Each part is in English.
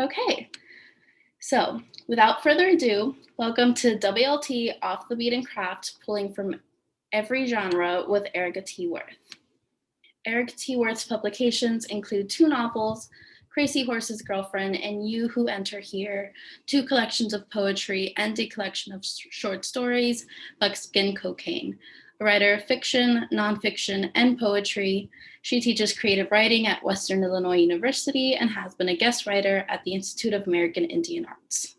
Okay, so without further ado, welcome to WLT Off the Beaten Craft, pulling from every genre with Erika T. Wurth. Erika T. Wurth's publications include 2 novels, Crazy Horse's Girlfriend and You Who Enter Here, 2 collections of poetry, and a collection of short stories, Buckskin Cocaine. A writer of fiction, nonfiction, and poetry, she teaches creative writing at Western Illinois University and has been a guest writer at the Institute of American Indian Arts.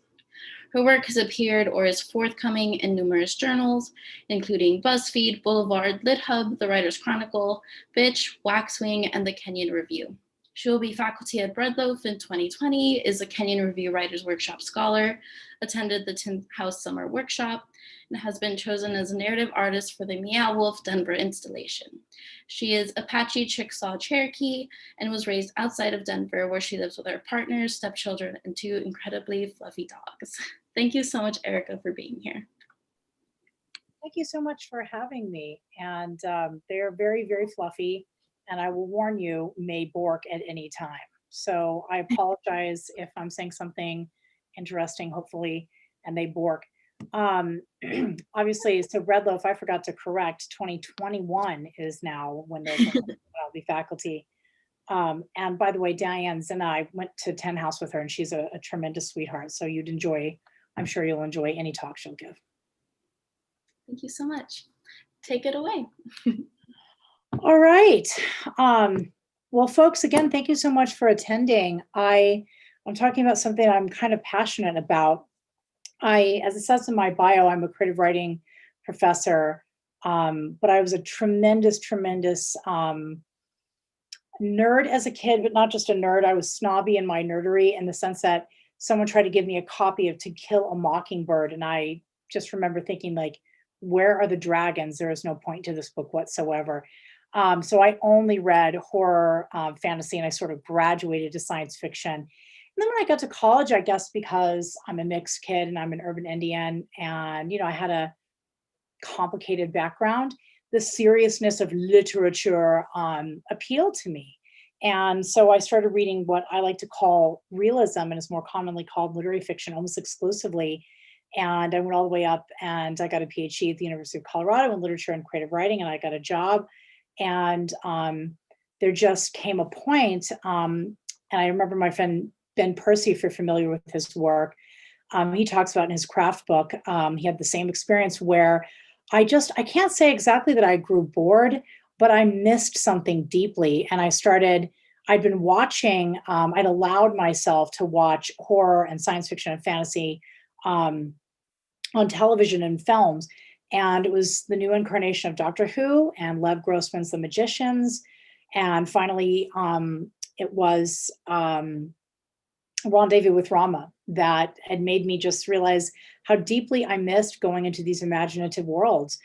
Her work has appeared or is forthcoming in numerous journals, including BuzzFeed, Boulevard, LitHub, The Writer's Chronicle, Bitch, Waxwing, and the Kenyon Review. She will be faculty at Breadloaf in 2020, is a Kenyon Review Writers Workshop scholar, attended the Tin House Summer Workshop, and has been chosen as a narrative artist for the Meow Wolf Denver installation. She is Apache Chickasaw Cherokee and was raised outside of Denver, where she lives with her partners, stepchildren, and 2 incredibly fluffy dogs. Thank you so much, Erika, for being here. Thank you so much for having me. And they're very, very fluffy. And I will warn you, may bork at any time. So I apologize if I'm saying something interesting, hopefully, and they bork. Obviously, so Breadloaf, I forgot to correct, 2021 is now when I'll be faculty. And by the way, Diane's and I went to Ten House with her, and she's a tremendous sweetheart. So you'd enjoy, I'm sure you'll enjoy any talk she'll give. Thank you so much. Take it away. All right. Well, folks, again, thank you so much for attending. I'm talking about something I'm kind of passionate about. As it says in my bio, I'm a creative writing professor, but I was a tremendous nerd as a kid, but not just a nerd. I was snobby in my nerdery in the sense that someone tried to give me a copy of To Kill a Mockingbird. And I just remember thinking, like, where are the dragons? There is no point to this book whatsoever. So I only read horror, fantasy, and I sort of graduated to science fiction. And then when I got to college, I guess because I'm a mixed kid and I'm an urban Indian and, I had a complicated background, the seriousness of literature appealed to me. And so I started reading what I like to call realism, and is more commonly called literary fiction, almost exclusively. And I went all the way up and I got a PhD at the University of Colorado in literature and creative writing, and I got a job. And there just came a point, and I remember my friend Ben Percy, if you're familiar with his work, he talks about in his craft book, he had the same experience where I can't say exactly that I grew bored, but I missed something deeply. And I'd been watching, I'd allowed myself to watch horror and science fiction and fantasy on television and films. And it was the new incarnation of Doctor Who and Lev Grossman's The Magicians. And finally, it was Rendezvous with Rama that had made me just realize how deeply I missed going into these imaginative worlds.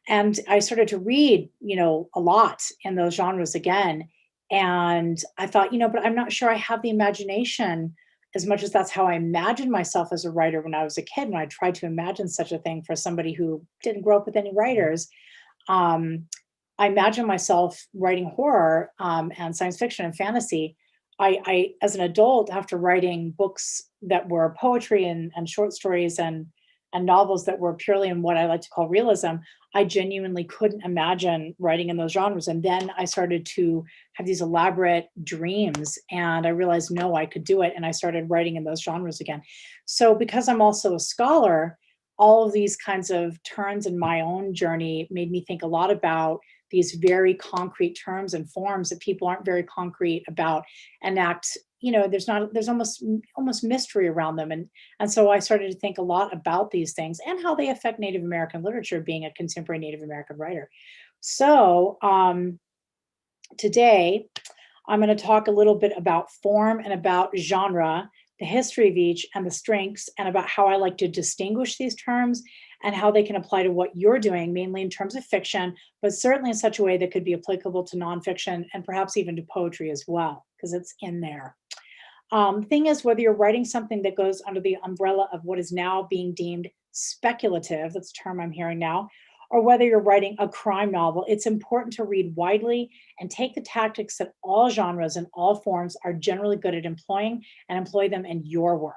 And I started to read, a lot in those genres again. And I thought, but I'm not sure I have the imagination as much as that's how I imagined myself as a writer when I was a kid. When I tried to imagine such a thing for somebody who didn't grow up with any writers, I imagined myself writing horror and science fiction and fantasy. I, as an adult, after writing books that were poetry and short stories and novels that were purely in what I like to call realism, I genuinely couldn't imagine writing in those genres. And then I started to have these elaborate dreams, and I realized, no, I could do it. And I started writing in those genres again. So because I'm also a scholar, all of these kinds of turns in my own journey made me think a lot about these very concrete terms and forms that people aren't very concrete about, and there's almost mystery around them. And so I started to think a lot about these things and how they affect Native American literature, being a contemporary Native American writer. So today I'm going to talk a little bit about form and about genre, the history of each and the strengths, and about how I like to distinguish these terms and how they can apply to what you're doing, mainly in terms of fiction, but certainly in such a way that could be applicable to nonfiction and perhaps even to poetry as well, because it's in there. The thing is, whether you're writing something that goes under the umbrella of what is now being deemed speculative, that's a term I'm hearing now, or whether you're writing a crime novel, it's important to read widely and take the tactics that all genres and all forms are generally good at employing and employ them in your work.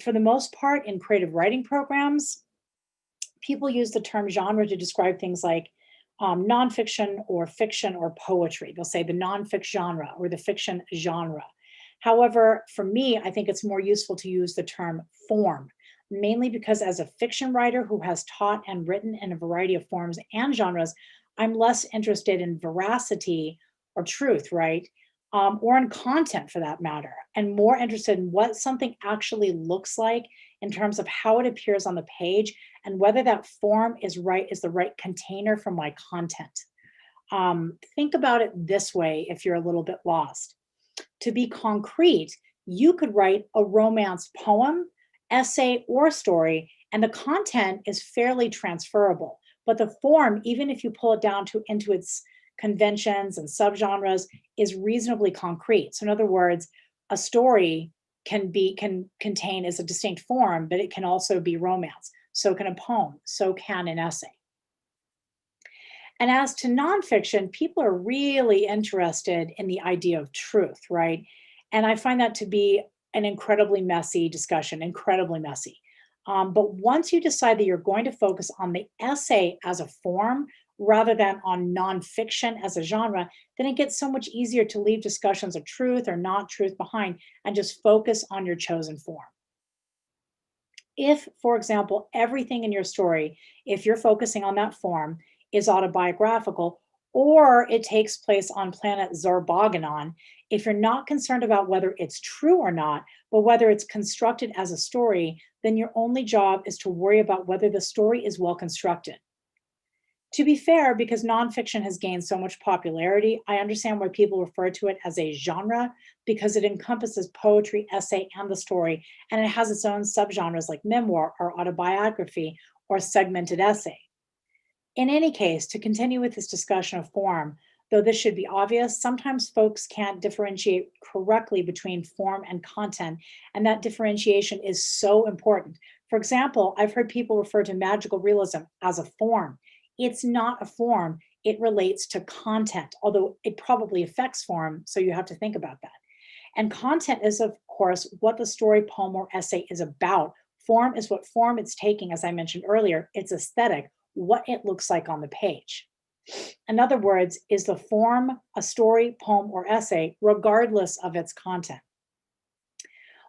For the most part, in creative writing programs, people use the term genre to describe things like nonfiction or fiction or poetry. They'll say the nonfiction genre or the fiction genre. However, for me, I think it's more useful to use the term form, mainly because as a fiction writer who has taught and written in a variety of forms and genres, I'm less interested in veracity or truth, right? Or in content for that matter, and more interested in what something actually looks like in terms of how it appears on the page and whether that form is the right container for my content. Think about it this way if you're a little bit lost. To be concrete, you could write a romance poem, essay, or story, and the content is fairly transferable. But the form, even if you pull it down into its conventions and subgenres, is reasonably concrete. So in other words, a story can contain as a distinct form, but it can also be romance. So can a poem, so can an essay. And as to nonfiction, people are really interested in the idea of truth, right? And I find that to be an incredibly messy discussion, incredibly messy. But once you decide that you're going to focus on the essay as a form rather than on nonfiction as a genre, then it gets so much easier to leave discussions of truth or not truth behind and just focus on your chosen form. If, for example, everything in your story, if you're focusing on that form, is autobiographical, or it takes place on planet Zorboganon, if you're not concerned about whether it's true or not, but whether it's constructed as a story, then your only job is to worry about whether the story is well constructed. To be fair, because nonfiction has gained so much popularity, I understand why people refer to it as a genre, because it encompasses poetry, essay, and the story, and it has its own subgenres like memoir or autobiography or segmented essay. In any case, to continue with this discussion of form, though this should be obvious, sometimes folks can't differentiate correctly between form and content, and that differentiation is so important. For example, I've heard people refer to magical realism as a form. It's not a form, it relates to content, although it probably affects form, so you have to think about that. And content is, of course, what the story, poem, or essay is about. Form is what form it's taking, as I mentioned earlier, it's aesthetic, what it looks like on the page. In other words, is the form a story, poem, or essay, regardless of its content?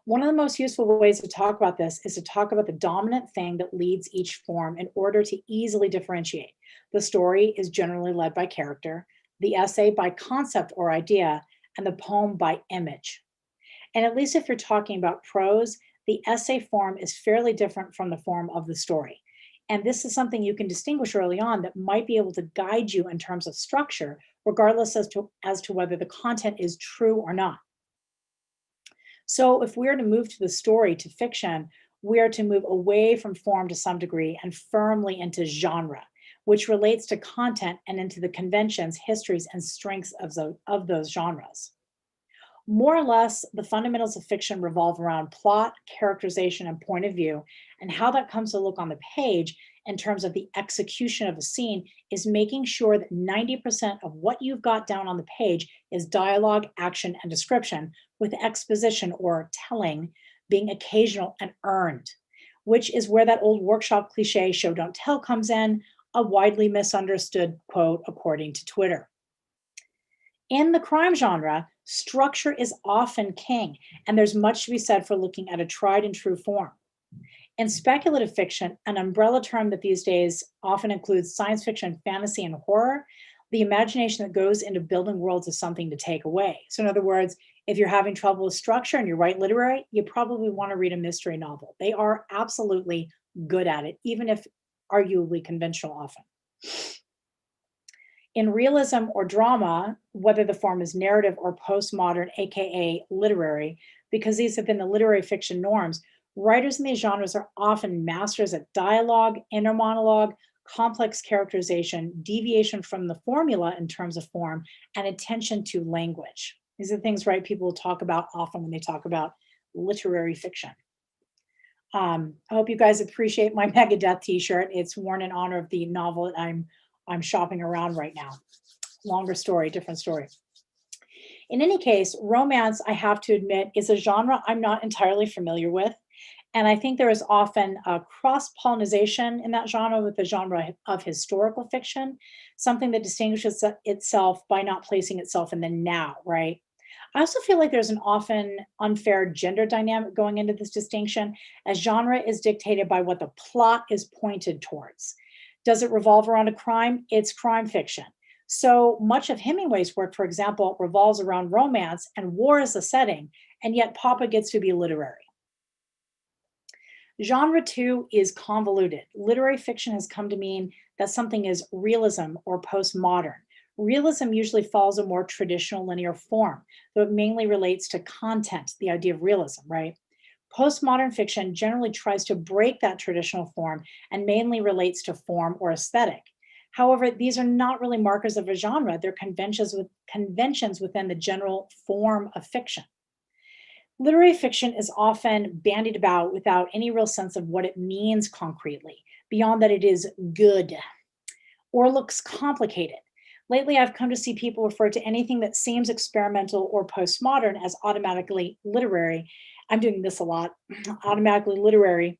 One of the most useful ways to talk about this is to talk about the dominant thing that leads each form in order to easily differentiate. The story is generally led by character, the essay by concept or idea, and the poem by image. And at least if you're talking about prose, the essay form is fairly different from the form of the story. And this is something you can distinguish early on that might be able to guide you in terms of structure, regardless as to whether the content is true or not. So if we're to move to the story, to fiction, we are to move away from form to some degree and firmly into genre, which relates to content and into the conventions, histories, and strengths of those genres. More or less, the fundamentals of fiction revolve around plot, characterization, and point of view, and how that comes to look on the page in terms of the execution of a scene is making sure that 90% of what you've got down on the page is dialogue, action, and description, with exposition or telling being occasional and earned, which is where that old workshop cliche, show don't tell, comes in, a widely misunderstood quote according to Twitter. In the crime genre, structure is often king, and there's much to be said for looking at a tried and true form. In speculative fiction, an umbrella term that these days often includes science fiction, fantasy, and horror, the imagination that goes into building worlds is something to take away. So in other words, if you're having trouble with structure and you write literary, you probably want to read a mystery novel. They are absolutely good at it, even if arguably conventional often. In realism or drama, whether the form is narrative or postmodern, AKA literary, because these have been the literary fiction norms, writers in these genres are often masters at dialogue, inner monologue, complex characterization, deviation from the formula in terms of form, and attention to language. These are things, right, people will talk about often when they talk about literary fiction. I hope you guys appreciate my Megadeth t-shirt. It's worn in honor of the novel that I'm shopping around right now. Longer story, different story. In any case, romance, I have to admit, is a genre I'm not entirely familiar with. And I think there is often a cross-pollination in that genre with the genre of historical fiction, something that distinguishes itself by not placing itself in the now, right? I also feel like there's an often unfair gender dynamic going into this distinction, as genre is dictated by what the plot is pointed towards. Does it revolve around a crime? It's crime fiction. So much of Hemingway's work, for example, revolves around romance and war as a setting, and yet Papa gets to be literary. Genre too is convoluted. Literary fiction has come to mean that something is realism or postmodern. Realism usually follows a more traditional linear form, though it mainly relates to content, the idea of realism, right? Postmodern fiction generally tries to break that traditional form and mainly relates to form or aesthetic. However, these are not really markers of a genre, they're conventions within the general form of fiction. Literary fiction is often bandied about without any real sense of what it means concretely, beyond that it is good or looks complicated. Lately, I've come to see people refer to anything that seems experimental or postmodern as automatically literary. I'm doing this a lot, automatically literary,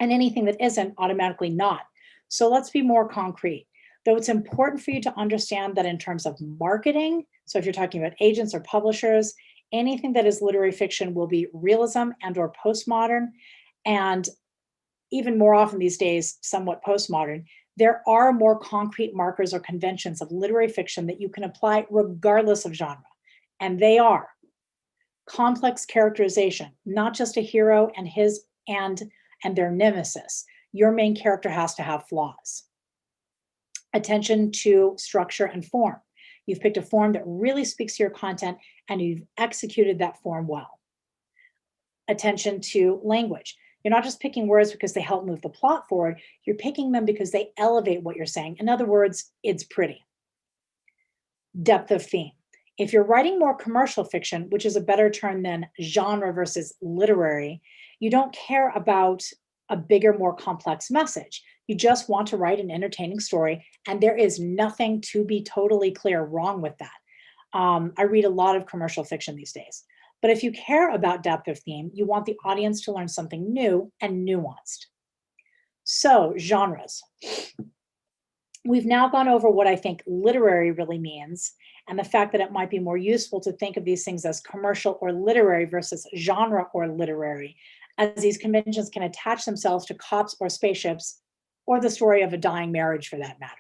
and anything that isn't automatically not. So let's be more concrete. Though it's important for you to understand that in terms of marketing, so if you're talking about agents or publishers, anything that is literary fiction will be realism and or postmodern, and even more often these days, somewhat postmodern. There are more concrete markers or conventions of literary fiction that you can apply regardless of genre. And they are complex characterization, not just a hero and his and their nemesis. Your main character has to have flaws. Attention to structure and form. You've picked a form that really speaks to your content and you've executed that form well. Attention to language. You're not just picking words because they help move the plot forward, you're picking them because they elevate what you're saying. In other words, it's pretty. Depth of theme. If you're writing more commercial fiction, which is a better term than genre versus literary, you don't care about a bigger, more complex message. You just want to write an entertaining story, and there is nothing, to be totally clear, wrong with that. I read a lot of commercial fiction these days. But if you care about depth of theme, you want the audience to learn something new and nuanced. So, genres. We've now gone over what I think literary really means and the fact that it might be more useful to think of these things as commercial or literary versus genre or literary, as these conventions can attach themselves to cops or spaceships or the story of a dying marriage for that matter.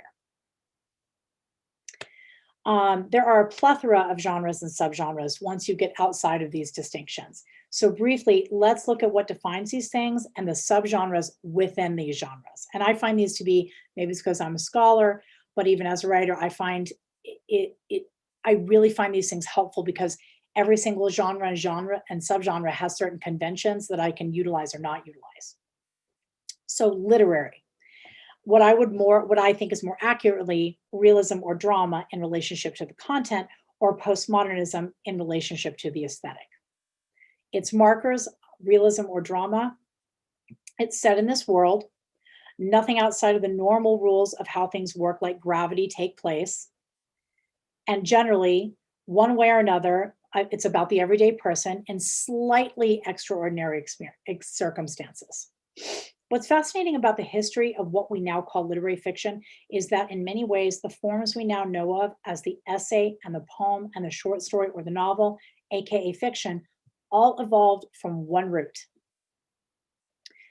There are a plethora of genres and subgenres once you get outside of these distinctions. So briefly, let's look at what defines these things and the subgenres within these genres. And I find these to be, maybe it's because I'm a scholar, but even as a writer, I find I really find these things helpful because every single genre and subgenre has certain conventions that I can utilize or not utilize. So literary. What I think is more accurately realism or drama in relationship to the content, or postmodernism in relationship to the aesthetic. Its markers, realism or drama, it's set in this world. Nothing outside of the normal rules of how things work, like gravity, take place. And generally, one way or another, it's about the everyday person in slightly extraordinary circumstances. What's fascinating about the history of what we now call literary fiction is that in many ways, the forms we now know of as the essay and the poem and the short story or the novel, AKA fiction, all evolved from one root.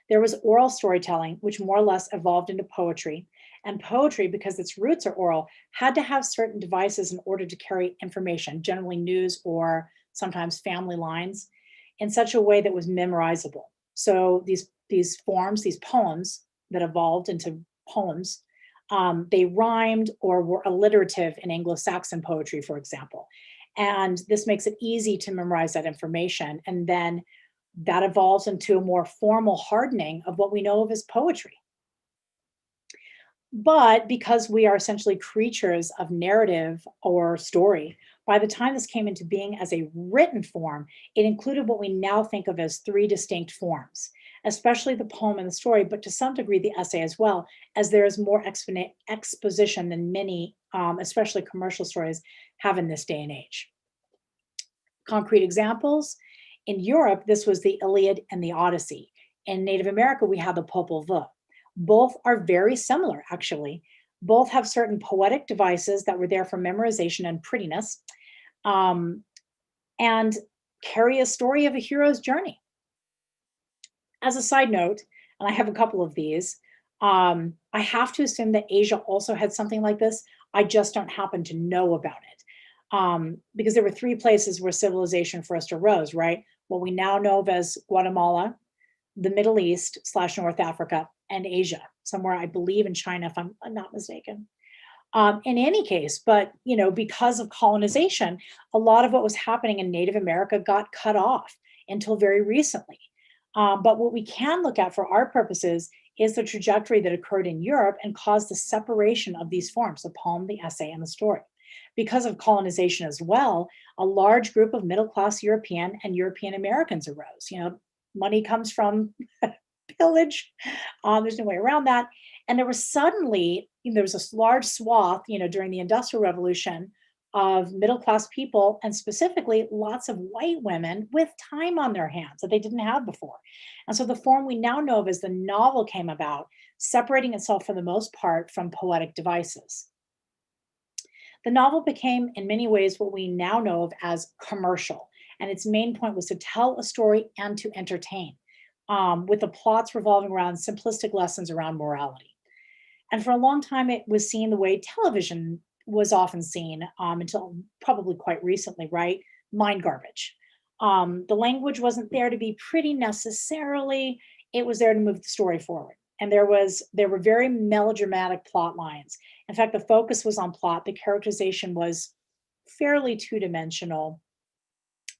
There was oral storytelling, which more or less evolved into poetry. And poetry, because its roots are oral, had to have certain devices in order to carry information, generally news or sometimes family lines, in such a way that was memorizable. So these forms, these poems that evolved into poems, they rhymed or were alliterative in Anglo-Saxon poetry, for example. And this makes it easy to memorize that information. And then that evolves into a more formal hardening of what we know of as poetry. But because we are essentially creatures of narrative or story, by the time this came into being as a written form, it included what we now think of as three distinct forms. especially the poem and the story, but to some degree the essay as well, as there is more exposition than many, especially commercial stories, have in this day and age. Concrete examples: in Europe, this was the Iliad and the Odyssey. In Native America, we have the Popol Vuh. Both are very similar, actually. Both have certain poetic devices that were there for memorization and prettiness, and carry a story of a hero's journey. As a side note, and I have a couple of these, I have to assume that Asia also had something like this. I just don't happen to know about it. Because there were three places where civilization first arose, right? What we now know of as Guatemala, the Middle East / North Africa, and Asia, somewhere I believe in China, if I'm not mistaken. In any case, but because of colonization, a lot of what was happening in Native America got cut off until very recently. But what we can look at for our purposes is the trajectory that occurred in Europe and caused the separation of these forms, the poem, the essay, and the story. Because of colonization as well, a large group of middle-class European and European Americans arose. Money comes from pillage. There's no way around that. And there was suddenly, there was this large swath, during the Industrial Revolution, of middle-class people, and specifically lots of white women with time on their hands that they didn't have before. And so the form we now know of as the novel came about, separating itself for the most part from poetic devices. The novel became, in many ways, what we now know of as commercial, and its main point was to tell a story and to entertain, with the plots revolving around simplistic lessons around morality. And for a long time, it was seen the way television was often seen, until probably quite recently, right? Mind garbage. The language wasn't there to be pretty necessarily, it was there to move the story forward. And there were very melodramatic plot lines. In fact, the focus was on plot. The characterization was fairly two-dimensional,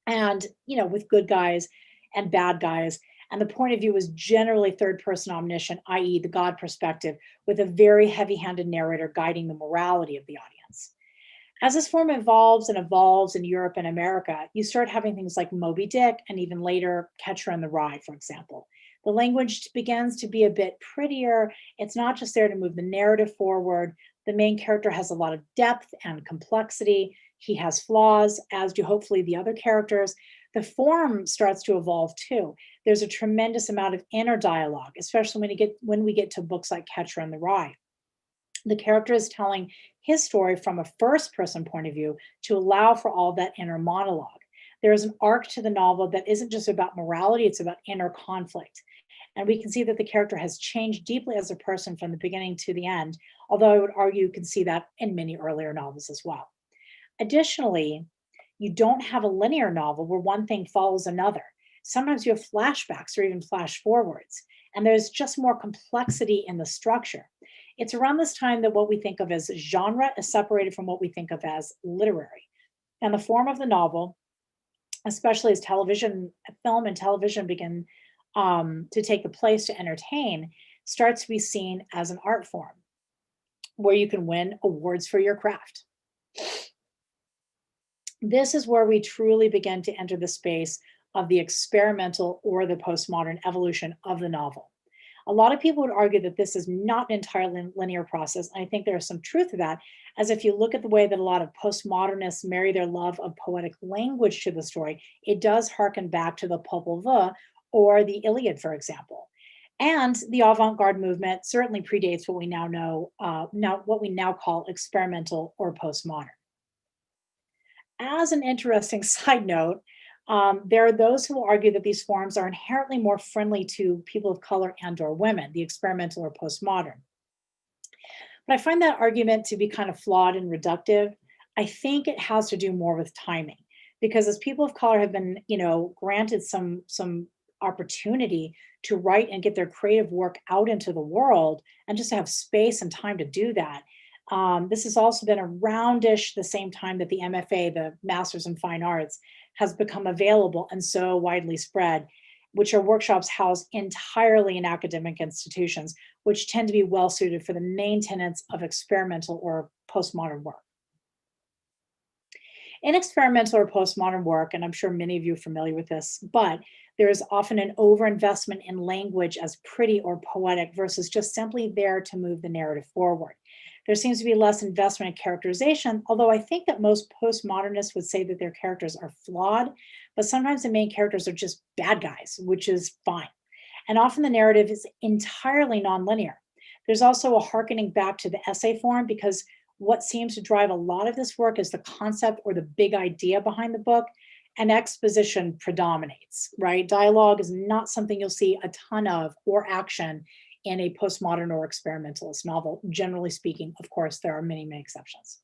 and with good guys and bad guys. And the point of view was generally third-person omniscient, i.e., the God perspective, with a very heavy-handed narrator guiding the morality of the audience. As this form evolves and evolves in Europe and America, you start having things like Moby Dick, and even later Catcher in the Rye, for example. The language begins to be a bit prettier. It's not just there to move the narrative forward. The main character has a lot of depth and complexity. He has flaws, as do hopefully the other characters. The form starts to evolve too. There's a tremendous amount of inner dialogue, especially when we get to books like Catcher in the Rye. The character is telling his story from a first-person point of view to allow for all that inner monologue. There is an arc to the novel that isn't just about morality, it's about inner conflict. And we can see that the character has changed deeply as a person from the beginning to the end, although I would argue you can see that in many earlier novels as well. Additionally, you don't have a linear novel where one thing follows another. Sometimes you have flashbacks or even flash forwards, and there's just more complexity in the structure. It's around this time that what we think of as genre is separated from what we think of as literary. And the form of the novel, especially as film and television begin to take the place to entertain, starts to be seen as an art form where you can win awards for your craft. This is where we truly begin to enter the space of the experimental or the postmodern evolution of the novel. A lot of people would argue that this is not an entirely linear process. And I think there is some truth to that, as if you look at the way that a lot of postmodernists marry their love of poetic language to the story, it does harken back to the Popol Vuh or the Iliad, for example. And the avant-garde movement certainly predates what we now know, what we now call experimental or postmodern. As an interesting side note, there are those who will argue that these forms are inherently more friendly to people of color and or women, the experimental or postmodern. But I find that argument to be kind of flawed and reductive. I think it has to do more with timing, because as people of color have been, granted some opportunity to write and get their creative work out into the world, and just to have space and time to do that. This has also been aroundish the same time that the MFA, the Masters in Fine Arts, has become available and so widely spread, which are workshops housed entirely in academic institutions, which tend to be well suited for the main tenets of experimental or postmodern work. In experimental or postmodern work, and I'm sure many of you are familiar with this, but there is often an overinvestment in language as pretty or poetic versus just simply there to move the narrative forward. There seems to be less investment in characterization, although I think that most postmodernists would say that their characters are flawed, but sometimes the main characters are just bad guys, which is fine. And often the narrative is entirely nonlinear. There's also a hearkening back to the essay form because what seems to drive a lot of this work is the concept or the big idea behind the book, and exposition predominates, right? Dialogue is not something you'll see a ton of or action in a postmodern or experimentalist novel. Generally speaking, of course, there are many, many exceptions.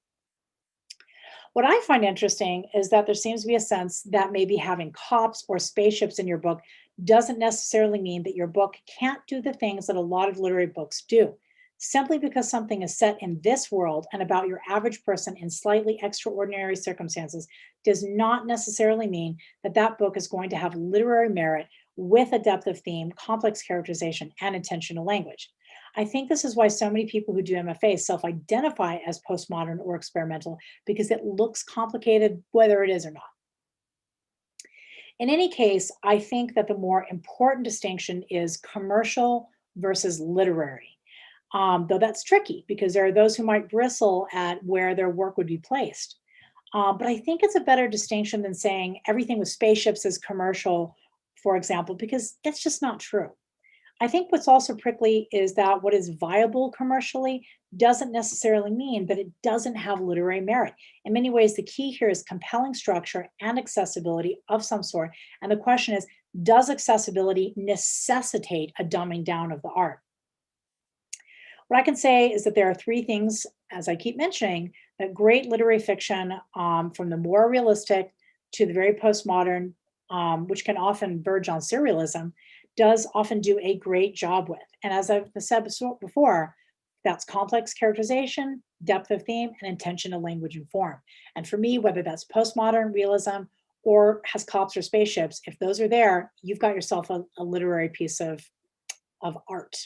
What I find interesting is that there seems to be a sense that maybe having cops or spaceships in your book doesn't necessarily mean that your book can't do the things that a lot of literary books do. Simply because something is set in this world and about your average person in slightly extraordinary circumstances does not necessarily mean that that book is going to have literary merit with a depth of theme, complex characterization, and intentional language. I think this is why so many people who do MFA self-identify as postmodern or experimental, because it looks complicated whether it is or not. In any case, I think that the more important distinction is commercial versus literary. Though that's tricky because there are those who might bristle at where their work would be placed. But I think it's a better distinction than saying everything with spaceships is commercial, for example, because it's just not true. I think what's also prickly is that what is viable commercially doesn't necessarily mean that it doesn't have literary merit. In many ways, the key here is compelling structure and accessibility of some sort. And the question is, does accessibility necessitate a dumbing down of the art? What I can say is that there are three things, as I keep mentioning, that great literary fiction, from the more realistic to the very postmodern, which can often verge on surrealism, does often do a great job with. And as I've said before, that's complex characterization, depth of theme, and intention of language and form. And for me, whether that's postmodern realism or has cops or spaceships, if those are there, you've got yourself a literary piece of art.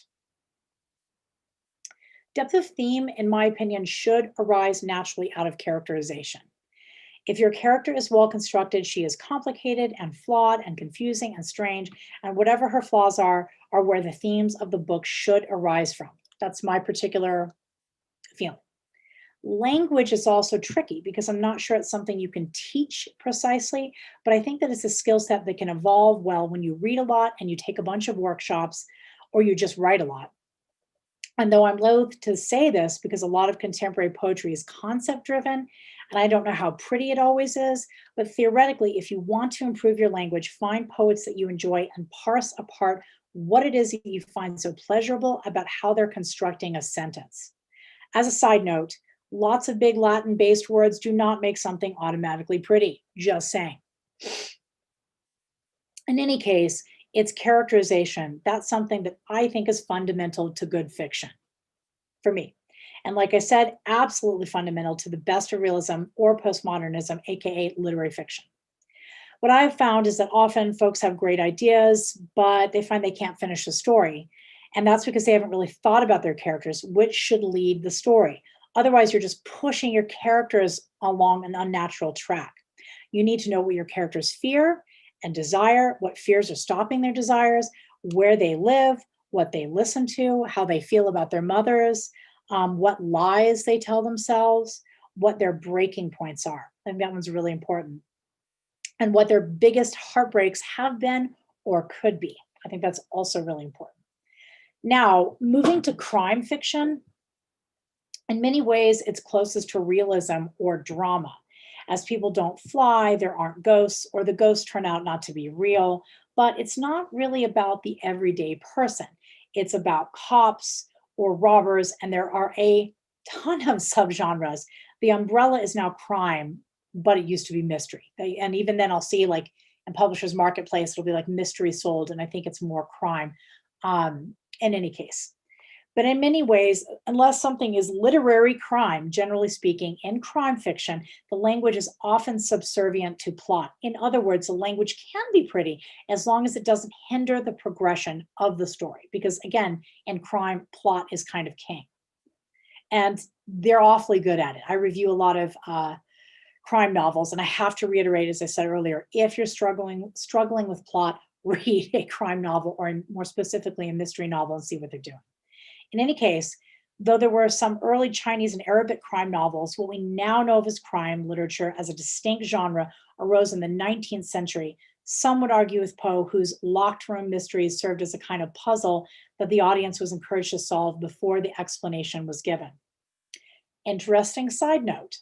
Depth of theme, in my opinion, should arise naturally out of characterization. If your character is well constructed, she is complicated and flawed and confusing and strange, and whatever her flaws are where the themes of the book should arise from. That's my particular feeling. Language is also tricky because I'm not sure it's something you can teach precisely, but I think that it's a skill set that can evolve well when you read a lot and you take a bunch of workshops or you just write a lot. And though I'm loath to say this because a lot of contemporary poetry is concept driven, and I don't know how pretty it always is, but theoretically, if you want to improve your language, find poets that you enjoy and parse apart what it is that you find so pleasurable about how they're constructing a sentence. As a side note, lots of big Latin based words do not make something automatically pretty, just saying. In any case, it's characterization. That's something that I think is fundamental to good fiction for me. And like I said, absolutely fundamental to the best of realism or postmodernism, AKA literary fiction. What I've found is that often folks have great ideas, but they find they can't finish the story. And that's because they haven't really thought about their characters, which should lead the story. Otherwise, you're just pushing your characters along an unnatural track. You need to know what your characters fear and desire, what fears are stopping their desires, where they live, what they listen to, how they feel about their mothers, what lies they tell themselves, what their breaking points are. I think that one's really important. And what their biggest heartbreaks have been or could be. I think that's also really important. Now, moving to crime fiction, in many ways, it's closest to realism or drama. As people don't fly, there aren't ghosts, or the ghosts turn out not to be real. But it's not really about the everyday person. It's about cops or robbers, and there are a ton of subgenres. The umbrella is now crime, but it used to be mystery. And even then I'll see like in Publishers Marketplace, it'll be like mystery sold, and I think it's more crime in any case. But in many ways, unless something is literary crime, generally speaking, in crime fiction, the language is often subservient to plot. In other words, the language can be pretty as long as it doesn't hinder the progression of the story. Because again, in crime, plot is kind of king. And they're awfully good at it. I review a lot of crime novels. And I have to reiterate, as I said earlier, if you're struggling with plot, read a crime novel, or more specifically a mystery novel, and see what they're doing. In any case, though there were some early Chinese and Arabic crime novels, what we now know of as crime literature as a distinct genre arose in the 19th century. Some would argue with Poe, whose locked room mysteries served as a kind of puzzle that the audience was encouraged to solve before the explanation was given. Interesting side note,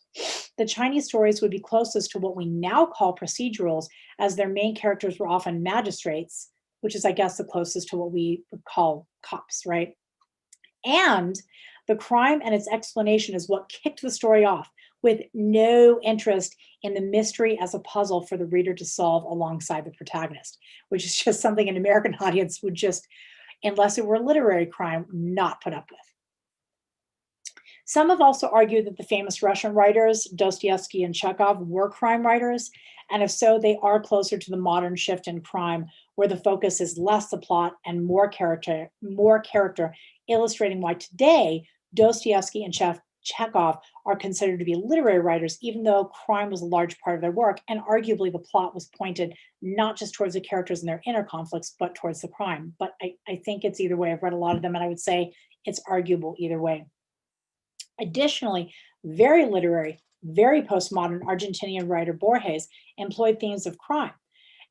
the Chinese stories would be closest to what we now call procedurals, as their main characters were often magistrates, which is, I guess, the closest to what we would call cops, right? And the crime and its explanation is what kicked the story off, with no interest in the mystery as a puzzle for the reader to solve alongside the protagonist, which is just something an American audience would just, unless it were literary crime, not put up with. Some have also argued that the famous Russian writers, Dostoevsky and Chekhov, were crime writers, and if so, they are closer to the modern shift in crime, where the focus is less the plot and more character, illustrating why today Dostoevsky and Chekhov are considered to be literary writers, even though crime was a large part of their work, and arguably the plot was pointed not just towards the characters and their inner conflicts, but towards the crime. But I think it's either way. I've read a lot of them, and I would say it's arguable either way. Additionally, very literary, very postmodern Argentinian writer Borges employed themes of crime,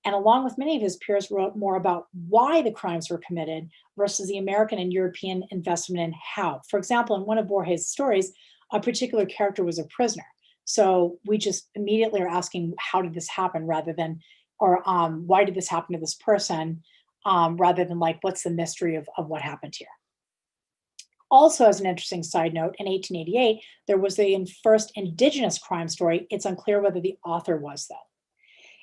and along with many of his peers, wrote more about why the crimes were committed versus the American and European investment in how. For example, in one of Borges' stories, a particular character was a prisoner. So we just immediately are asking, how did this happen, rather than, or why did this happen to this person, rather than like, what's the mystery of what happened here? Also, as an interesting side note, in 1888, there was the first indigenous crime story. It's unclear whether the author was, though.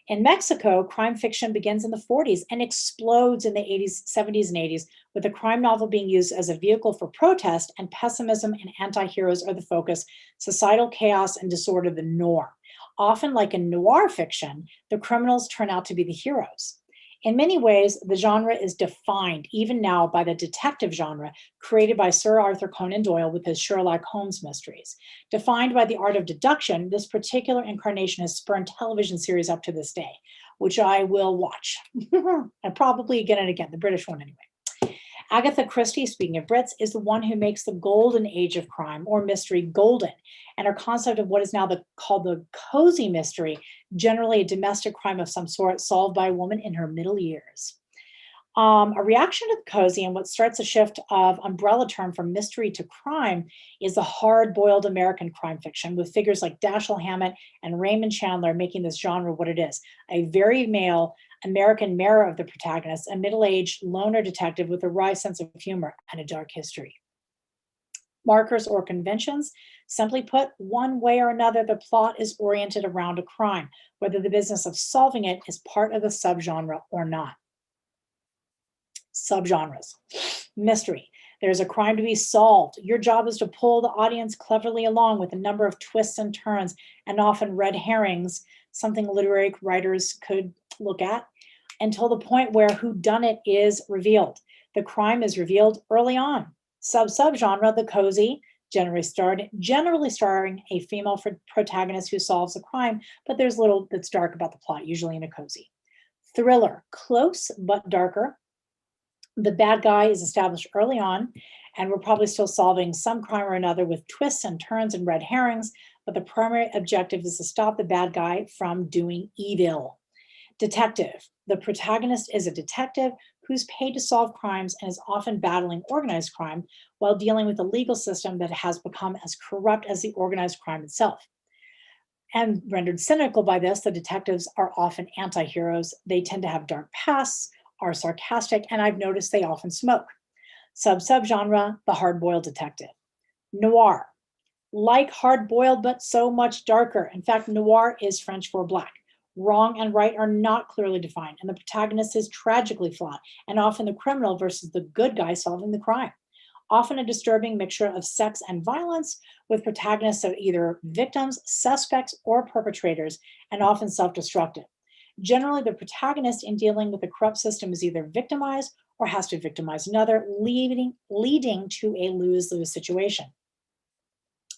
In Mexico, crime fiction begins in the 40s and explodes in the 80s, 70s, and 80s, with the crime novel being used as a vehicle for protest, and pessimism and anti-heroes are the focus, societal chaos and disorder the norm. Often, like in noir fiction, the criminals turn out to be the heroes. In many ways, the genre is defined, even now, by the detective genre created by Sir Arthur Conan Doyle with his Sherlock Holmes mysteries. Defined by the art of deduction, this particular incarnation has spurned television series up to this day, which I will watch, and probably again and again, the British one anyway. Agatha Christie, speaking of Brits, is the one who makes the golden age of crime or mystery golden, and her concept of what is now called the cozy mystery, generally a domestic crime of some sort solved by a woman in her middle years. A reaction to the cozy and what starts a shift of umbrella term from mystery to crime is the hard-boiled American crime fiction, with figures like Dashiell Hammett and Raymond Chandler making this genre what it is, a very male American mirror of the protagonist, a middle-aged loner detective with a wry sense of humor and a dark history. Markers or conventions, simply put, one way or another, the plot is oriented around a crime, whether the business of solving it is part of the subgenre or not. Subgenres. Mystery. There's a crime to be solved. Your job is to pull the audience cleverly along with a number of twists and turns, and often red herrings, something literary writers could look at, until the point where whodunit is revealed. The crime is revealed early on. Subgenre, the cozy, generally starring a female protagonist who solves a crime, but there's little that's dark about the plot, usually in a cozy. Thriller, close but darker. The bad guy is established early on, and we're probably still solving some crime or another with twists and turns and red herrings, but the primary objective is to stop the bad guy from doing evil. Detective. The protagonist is a detective who's paid to solve crimes and is often battling organized crime while dealing with a legal system that has become as corrupt as the organized crime itself. And rendered cynical by this, the detectives are often anti-heroes. They tend to have dark pasts, are sarcastic, and I've noticed they often smoke. Subgenre, the hard-boiled detective. Noir. Like hard-boiled, but so much darker. In fact, noir is French for black. Wrong and right are not clearly defined, and the protagonist is tragically flawed, and often the criminal versus the good guy solving the crime. Often a disturbing mixture of sex and violence, with protagonists that are either victims, suspects, or perpetrators, and often self-destructive. Generally, the protagonist in dealing with the corrupt system is either victimized or has to victimize another, leading to a lose-lose situation.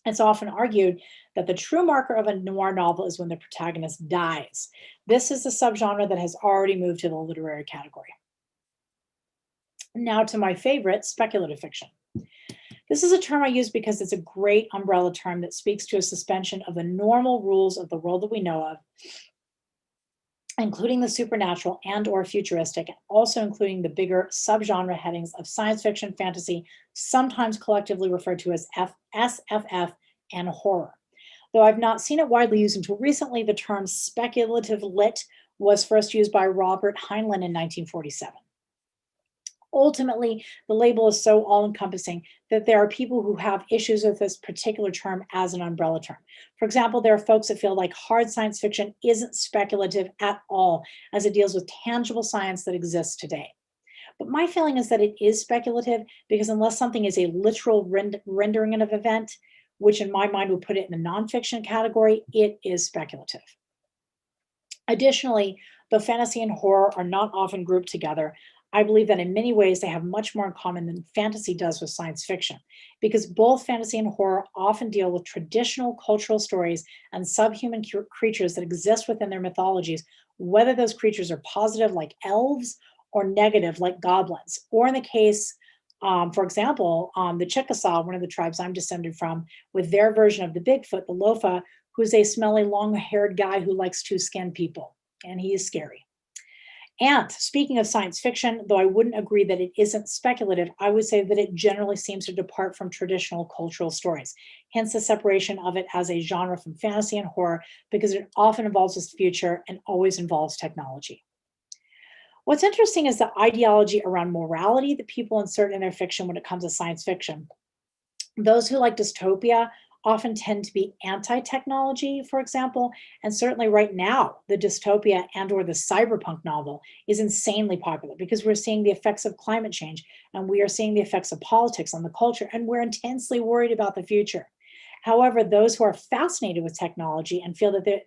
It's often argued that the true marker of a noir novel is when the protagonist dies. This is the subgenre that has already moved to the literary category. Now to my favorite, speculative fiction. This is a term I use because it's a great umbrella term that speaks to a suspension of the normal rules of the world that we know of, including the supernatural and or futuristic, and also including the bigger subgenre headings of science fiction, fantasy, sometimes collectively referred to as SFF, and horror. Though I've not seen it widely used until recently, the term speculative lit was first used by Robert Heinlein in 1947. Ultimately, the label is so all encompassing that there are people who have issues with this particular term as an umbrella term. For example, there are folks that feel like hard science fiction isn't speculative at all, as it deals with tangible science that exists today. But my feeling is that it is speculative because unless something is a literal rendering of an event, which in my mind would put it in the nonfiction category, it is speculative. Additionally, though fantasy and horror are not often grouped together, I believe that in many ways they have much more in common than fantasy does with science fiction, because both fantasy and horror often deal with traditional cultural stories and subhuman creatures that exist within their mythologies, whether those creatures are positive like elves or negative like goblins, or in the case, for example, the Chickasaw, one of the tribes I'm descended from, with their version of the Bigfoot, the Lofa, who's a smelly, long-haired guy who likes to skin people, and he is scary. And speaking of science fiction, though I wouldn't agree that it isn't speculative, I would say that it generally seems to depart from traditional cultural stories, hence the separation of it as a genre from fantasy and horror, because it often involves the future and always involves technology. What's interesting is the ideology around morality that people insert in their fiction when it comes to science fiction. Those who like dystopia often tend to be anti-technology, for example, and certainly right now, the dystopia and or the cyberpunk novel is insanely popular because we're seeing the effects of climate change and we are seeing the effects of politics on the culture, and we're intensely worried about the future. However, those who are fascinated with technology and feel that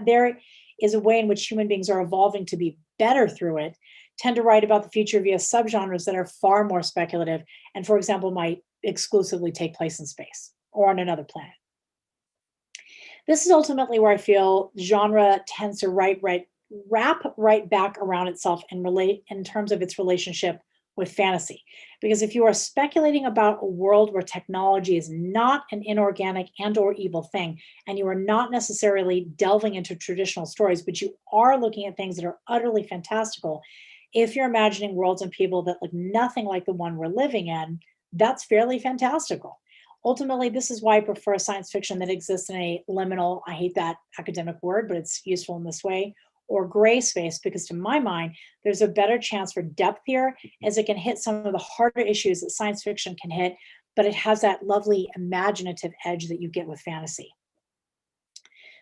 there is a way in which human beings are evolving to be better through it, tend to write about the future via subgenres that are far more speculative and, for example, might exclusively take place in space or on another planet. This is ultimately where I feel genre tends to wrap right back around itself and relate in terms of its relationship with fantasy. Because if you are speculating about a world where technology is not an inorganic and or evil thing, and you are not necessarily delving into traditional stories, but you are looking at things that are utterly fantastical, if you're imagining worlds and people that look nothing like the one we're living in, that's fairly fantastical. Ultimately, this is why I prefer science fiction that exists in a liminal, I hate that academic word, but it's useful in this way, or gray space, because to my mind, there's a better chance for depth here as it can hit some of the harder issues that science fiction can hit, but it has that lovely imaginative edge that you get with fantasy.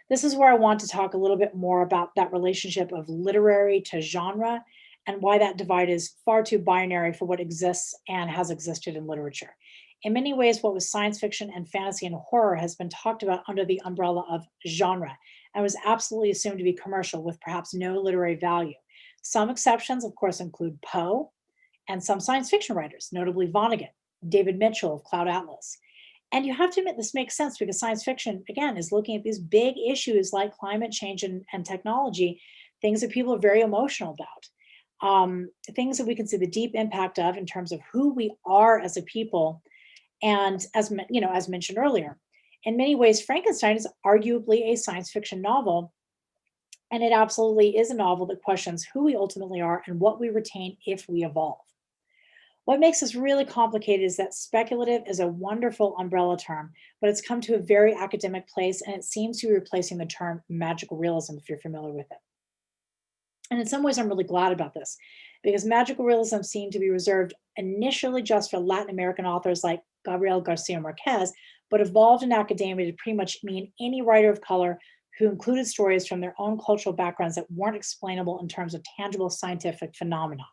This is where I want to talk a little bit more about that relationship of literary to genre and why that divide is far too binary for what exists and has existed in literature. In many ways, what was science fiction and fantasy and horror has been talked about under the umbrella of genre and was absolutely assumed to be commercial with perhaps no literary value. Some exceptions, of course, include Poe and some science fiction writers, notably Vonnegut, David Mitchell of Cloud Atlas. And you have to admit this makes sense because science fiction, again, is looking at these big issues like climate change and technology, things that people are very emotional about. Things that we can see the deep impact of in terms of who we are as a people, and as mentioned earlier, in many ways, Frankenstein is arguably a science fiction novel, and it absolutely is a novel that questions who we ultimately are and what we retain if we evolve. What makes this really complicated is that speculative is a wonderful umbrella term, but it's come to a very academic place, and it seems to be replacing the term magical realism, if you're familiar with it. And in some ways, I'm really glad about this because magical realism seemed to be reserved initially just for Latin American authors like Gabriel Garcia Marquez, but evolved in academia to pretty much mean any writer of color who included stories from their own cultural backgrounds that weren't explainable in terms of tangible scientific phenomena.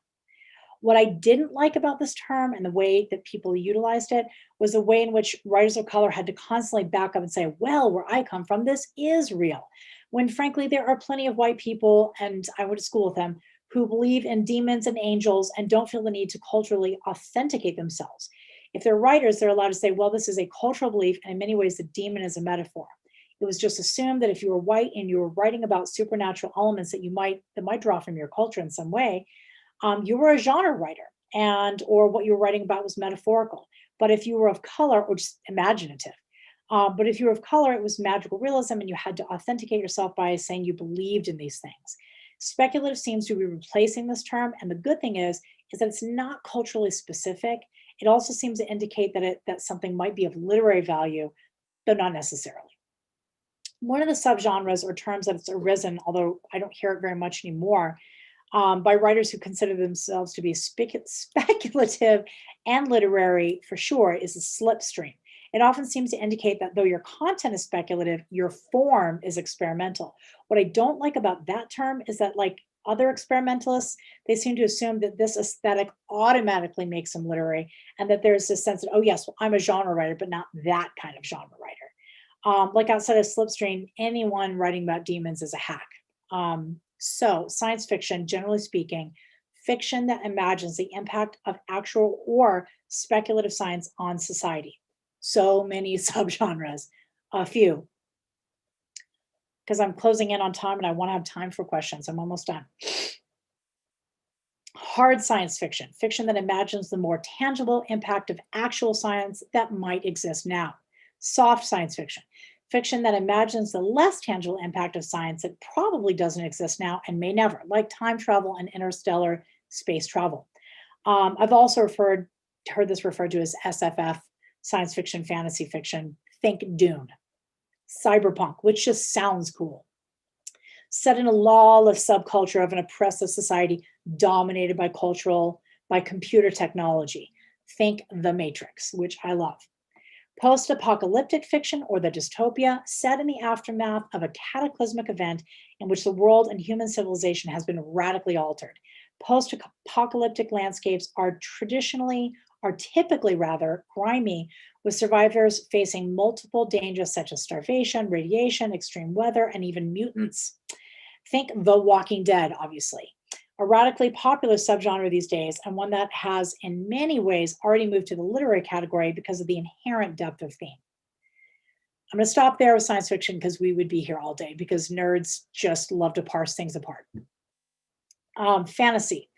What I didn't like about this term and the way that people utilized it was the way in which writers of color had to constantly back up and say, well, where I come from, this is real. When frankly, there are plenty of white people, and I went to school with them, who believe in demons and angels and don't feel the need to culturally authenticate themselves. If they're writers, they're allowed to say, well, this is a cultural belief, and in many ways, the demon is a metaphor. It was just assumed that if you were white and you were writing about supernatural elements that might draw from your culture in some way, you were a genre writer, or what you were writing about was metaphorical. But if you were of color, or just imaginative, but if you were of color, it was magical realism, and you had to authenticate yourself by saying you believed in these things. Speculative seems to be replacing this term, and the good thing is that it's not culturally specific. It also seems to indicate that something might be of literary value, though not necessarily. One of the subgenres or terms that's arisen, although I don't hear it very much anymore, by writers who consider themselves to be speculative and literary for sure, is a slipstream. It often seems to indicate that though your content is speculative, your form is experimental. What I don't like about that term is that, like other experimentalists, they seem to assume that this aesthetic automatically makes them literary, and that there's this sense that, oh yes, well, I'm a genre writer, but not that kind of genre writer. Like outside of slipstream, anyone writing about demons is a hack. So science fiction, generally speaking, fiction that imagines the impact of actual or speculative science on society. So many subgenres, a few. Because I'm closing in on time and I want to have time for questions. I'm almost done. Hard science fiction, fiction that imagines the more tangible impact of actual science that might exist now. Soft science fiction, fiction that imagines the less tangible impact of science that probably doesn't exist now and may never, like time travel and interstellar space travel. I've also heard this referred to as SFF, science fiction, fantasy fiction. Think Dune. Cyberpunk, which just sounds cool. Set in a lawless subculture of an oppressive society dominated by computer technology. Think The Matrix, which I love. Post-apocalyptic fiction, or the dystopia, set in the aftermath of a cataclysmic event in which the world and human civilization has been radically altered. Post-apocalyptic landscapes are typically rather grimy, with survivors facing multiple dangers such as starvation, radiation, extreme weather, and even mutants. Think The Walking Dead, obviously. A radically popular subgenre these days, and one that has in many ways already moved to the literary category because of the inherent depth of theme. I'm going to stop there with science fiction because we would be here all day, because nerds just love to parse things apart. Fantasy,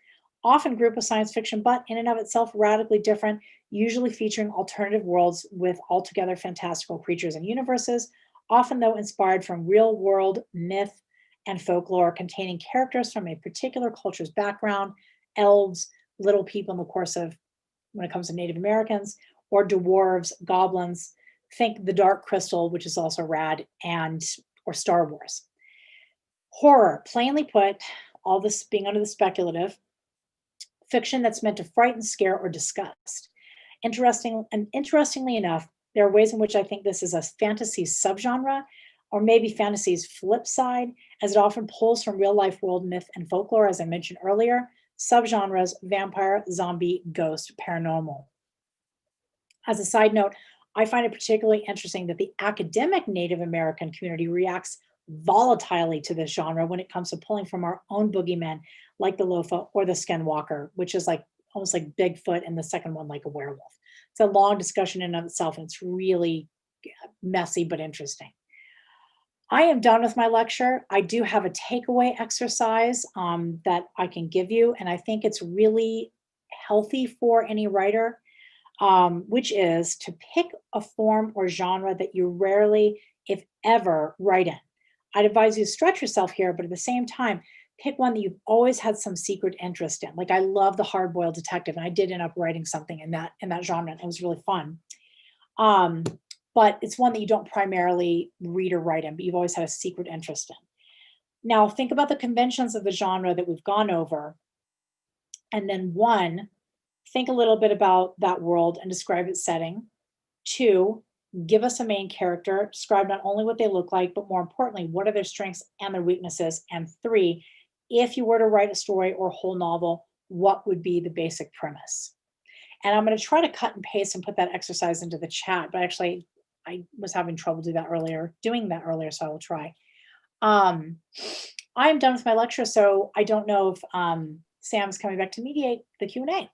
often grouped with science fiction, but in and of itself radically different, usually featuring alternative worlds with altogether fantastical creatures and universes, often though inspired from real world myth and folklore, containing characters from a particular culture's background, elves, little people in the course of when it comes to Native Americans, or dwarves, goblins. Think The Dark Crystal, which is also rad, or Star Wars. Horror, plainly put, all this being under the speculative, fiction that's meant to frighten, scare, or disgust. Interestingly enough, there are ways in which I think this is a fantasy subgenre, or maybe fantasy's flip side, as it often pulls from real life world myth and folklore, as I mentioned earlier. Subgenres: vampire, zombie, ghost, paranormal. As a side note, I find it particularly interesting that the academic Native American community reacts volatilely to this genre when it comes to pulling from our own boogeymen, like the Lofa or the Skinwalker, which is like almost like Bigfoot, and the second one like a werewolf. It's a long discussion in and of itself, and it's really messy but interesting. I am done with my lecture. I do have a takeaway exercise that I can give you, and I think it's really healthy for any writer, which is to pick a form or genre that you rarely, if ever, write in. I'd advise you to stretch yourself here, but at the same time, pick one that you've always had some secret interest in. Like, I love the hard-boiled detective, and I did end up writing something in that genre, and it was really fun. But it's one that you don't primarily read or write in, but you've always had a secret interest in. Now, think about the conventions of the genre that we've gone over. And then 1, think a little bit about that world and describe its setting. 2, give us a main character, describe not only what they look like, but more importantly, what are their strengths and their weaknesses. And 3, if you were to write a story or a whole novel, what would be the basic premise? And I'm going to try to cut and paste and put that exercise into the chat, but actually I was having trouble doing that earlier, so I will try. I'm done with my lecture, so I don't know if Sam's coming back to mediate the Q&A.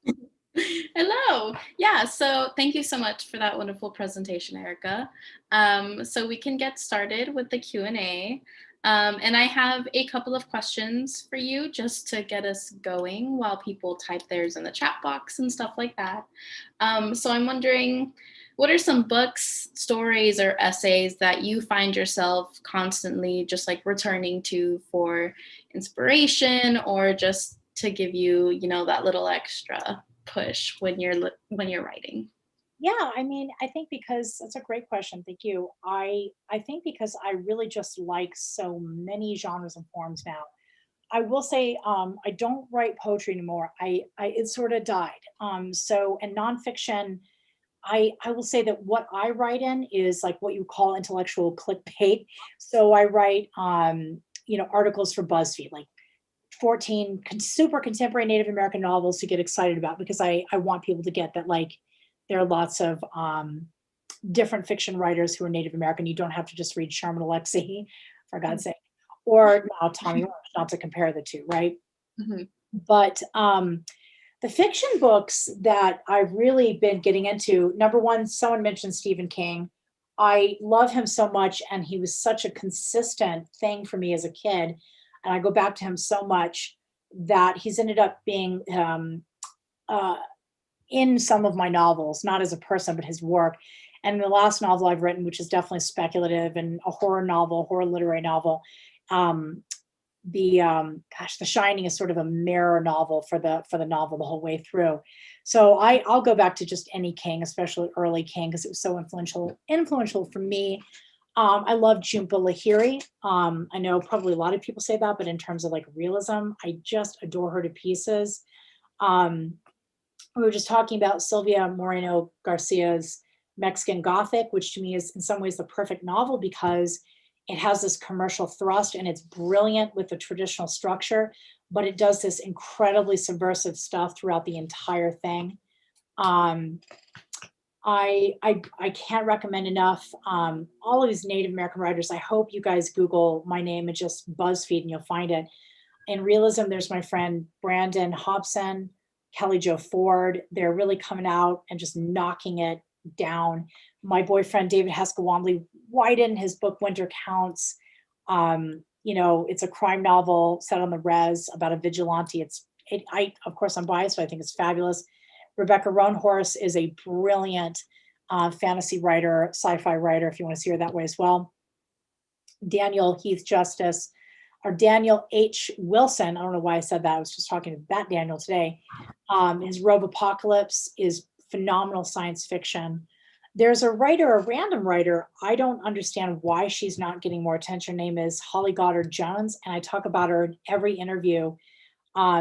Hello. Yeah, so thank you so much for that wonderful presentation, Erica. So we can get started with the Q&A. And I have a couple of questions for you just to get us going while people type theirs in the chat box and stuff like that. So I'm wondering, what are some books, stories, or essays that you find yourself constantly just like returning to for inspiration or just to give you, that little extra push when you're writing? Yeah, I mean, I think because that's a great question. Thank you. I think because I really just like so many genres and forms now. I will say I don't write poetry anymore. I it sort of died. So and nonfiction, I will say that what I write in is like what you call intellectual clickbait. So I write articles for BuzzFeed, like 14 super contemporary Native American novels to get excited about because I want people to get that like there are lots of different fiction writers who are Native American. You don't have to just read Sherman Alexie, for God's sake, or now Tommy Walsh, not to compare the two, right? Mhm. But the fiction books that I've really been getting into, number one, someone mentioned Stephen King. I love him so much, and he was such a consistent thing for me as a kid. And I go back to him so much that he's ended up being uh, in some of my novels, not as a person, but his work. And the last novel I've written, which is definitely speculative and a horror novel, horror literary novel, um, The Shining is sort of a mirror novel for the novel the whole way through. So I'll go back to just any King, especially early King, because it was so influential for me. I love Jhumpa Lahiri. I know probably a lot of people say that, but in terms of like realism, I just adore her to pieces. Um, we were just talking about Sylvia Moreno Garcia's Mexican Gothic, which to me is in some ways the perfect novel because it has this commercial thrust and it's brilliant with the traditional structure, but it does this incredibly subversive stuff throughout the entire thing. Um, I can't recommend enough all of these Native American writers. I hope you guys Google my name and just BuzzFeed and you'll find it. In realism, there's my friend Brandon Hobson, Kelly Jo Ford. They're really coming out and just knocking it down. My boyfriend David Heskawamley Wyden, his book Winter Counts. It's a crime novel set on the res about a vigilante. I of course I'm biased, so I think it's fabulous. Rebecca Roanhorse is a brilliant fantasy writer, sci-fi writer, if you want to see her that way as well. Daniel Heath Justice, or Daniel H. Wilson. I don't know why I said that. I was just talking to that Daniel today. His Robe Apocalypse is phenomenal science fiction. There's a writer, a random writer. I don't understand why she's not getting more attention. Her name is Holly Goddard Jones, and I talk about her in every interview.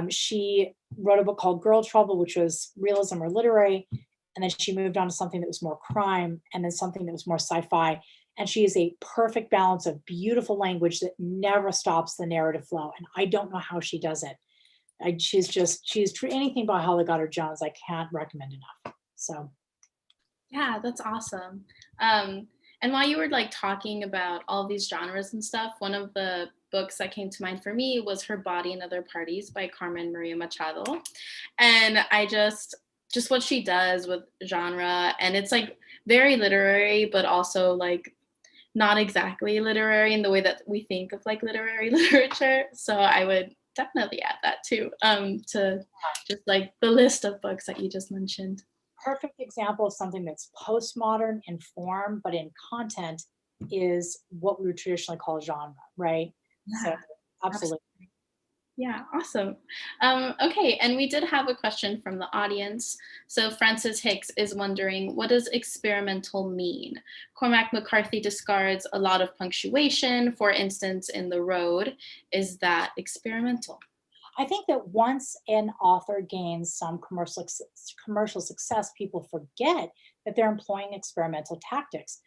She wrote a book called Girl Trouble, which was realism or literary, and then she moved on to something that was more crime, and then something that was more sci-fi. And she is a perfect balance of beautiful language that never stops the narrative flow. And I don't know how she does it. Anything by Holly Goddard Jones, I can't recommend enough. So Yeah, that's awesome. And while you were like talking about all these genres and stuff, one of the books that came to mind for me was Her Body and Other Parties by Carmen Maria Machado. And I just what she does with genre, and it's like very literary, but also like not exactly literary in the way that we think of like literary literature. So I would definitely add that too, to just like the list of books that you just mentioned. perfect example of something that's postmodern in form, but in content is what we would traditionally call genre, right? So Yeah, absolutely. yeah, awesome. Okay, and we did have a question from the audience. So Francis Hicks is wondering, what does experimental mean? Cormac McCarthy discards a lot of punctuation, for instance, in The Road. Is that experimental? I think that once an author gains some commercial success, people forget that they're employing experimental tactics.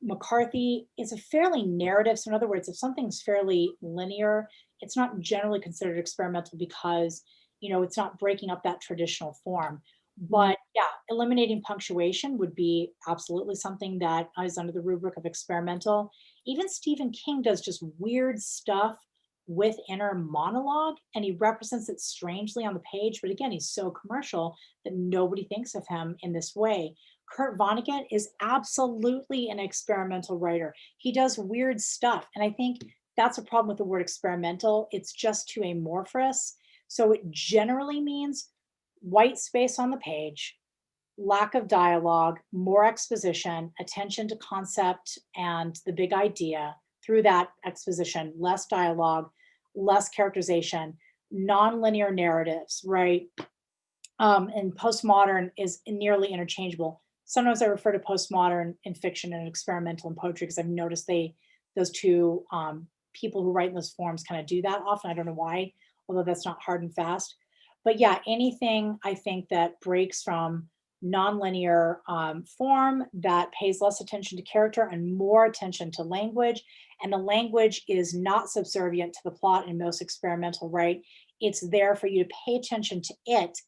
McCarthy is a fairly narrative. So, in other words, if something's fairly linear, it's not generally considered experimental because it's not breaking up that traditional form. Mhm. But yeah, eliminating punctuation would be absolutely something that is under the rubric of experimental. Even Stephen King does just weird stuff with inner monologue, and he represents it strangely on the page. But again, he's so commercial that nobody thinks of him in this way. Kurt Vonnegut is absolutely an experimental writer. He does weird stuff. And I think that's a problem with the word experimental. It's just too amorphous. So it generally means white space on the page, lack of dialogue, more exposition, attention to concept and the big idea through that exposition, less dialogue, less characterization, non-linear narratives, right? And postmodern is nearly interchangeable. Sometimes I refer to postmodern in fiction and experimental in poetry because I've noticed those two people who write in those forms kind of do that often. I don't know why, although that's not hard and fast. But yeah, anything I think that breaks from nonlinear form, that pays less attention to character and more attention to language, and the language is not subservient to the plot in most experimental, right? It's there for you to pay attention to it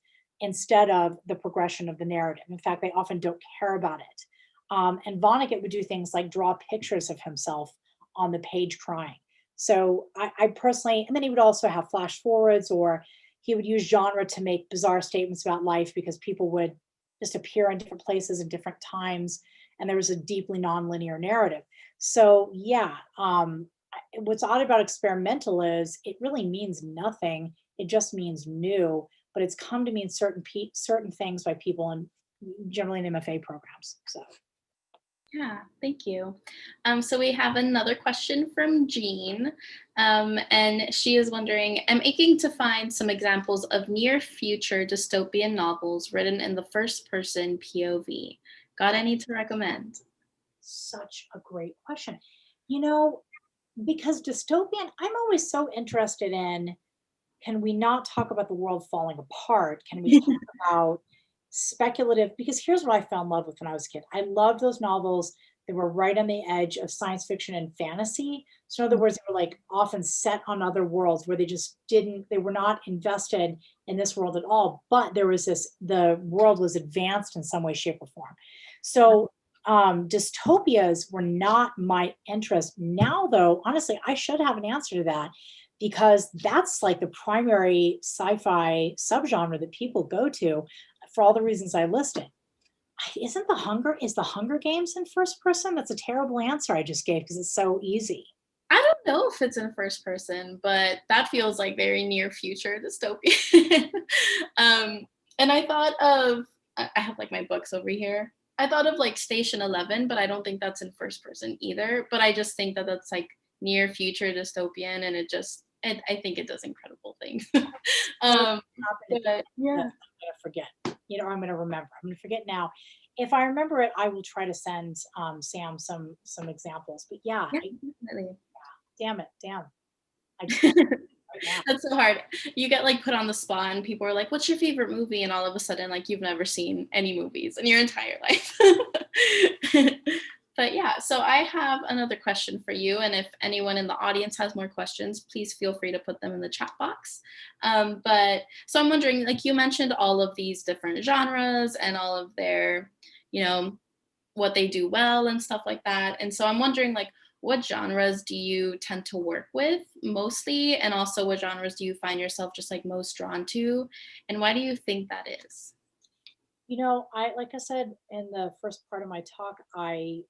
instead of the progression of the narrative. In fact, they often don't care about it. And Vonnegut would do things like draw pictures of himself on the page crying. So I personally, and then he would also have flash forwards, or he would use genre to make bizarre statements about life because people would just appear in different places at different times. And there was a deeply nonlinear narrative. So yeah, what's odd about experimental is it really means nothing. It just means new, but it's come to mean certain things by people in generally in MFA programs. So Yeah, thank you. So we have another question from Jean, and she is wondering, I'm aching to find some examples of near future dystopian novels written in the first person POV. Got any to recommend? such a great question. You know, because dystopian, I'm always so interested in, can we not talk about the world falling apart? Can we talk about speculative? Because here's what I fell in love with when I was a kid. I loved those novels that were right on the edge of science fiction and fantasy. So in other words, they were like often set on other worlds where they were not invested in this world at all. But there was the world was advanced in some way, shape, or form. So dystopias were not my interest. Now, though, honestly, I should have an answer to that because that's like the primary sci-fi subgenre that people go to for all the reasons I listed. Is the Hunger Games in first person? That's a terrible answer I just gave because it's so easy. I don't know if it's in first person, but that feels like very near future dystopian. And I thought of, I have like my books over here. I thought of like Station 11, but I don't think that's in first person either. But I just think that that's like near future dystopian, and I think it does incredible things. Well, um, but I'm yeah, gonna forget. I'm gonna remember. I'm gonna forget now. If I remember it, I will try to send Sam some examples. But yeah, yeah, definitely. damn it, damn. I just don't right now. That's so hard. You get like put on the spot and people are like, what's your favorite movie? And all of a sudden, like you've never seen any movies in your entire life. But yeah, so I have another question for you. And if anyone in the audience has more questions, please feel free to put them in the chat box. But so I'm wondering, like you mentioned all of these different genres and all of their, you know, what they do well and stuff like that. And so I'm wondering, like, what genres do you tend to work with mostly? And also, what genres do you find yourself just like most drawn to? And why do you think that is? I like I said in the first part of my talk, I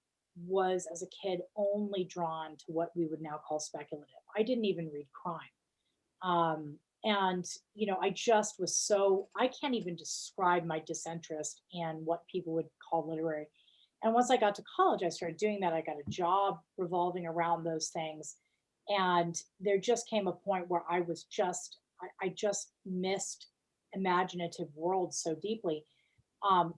was as a kid only drawn to what we would now call speculative. I didn't even read crime. And I just was so I can't even describe my disinterest in what people would call literary. And once I got to college, I started doing that. I got a job revolving around those things. And there just came a point where I just missed imaginative worlds so deeply.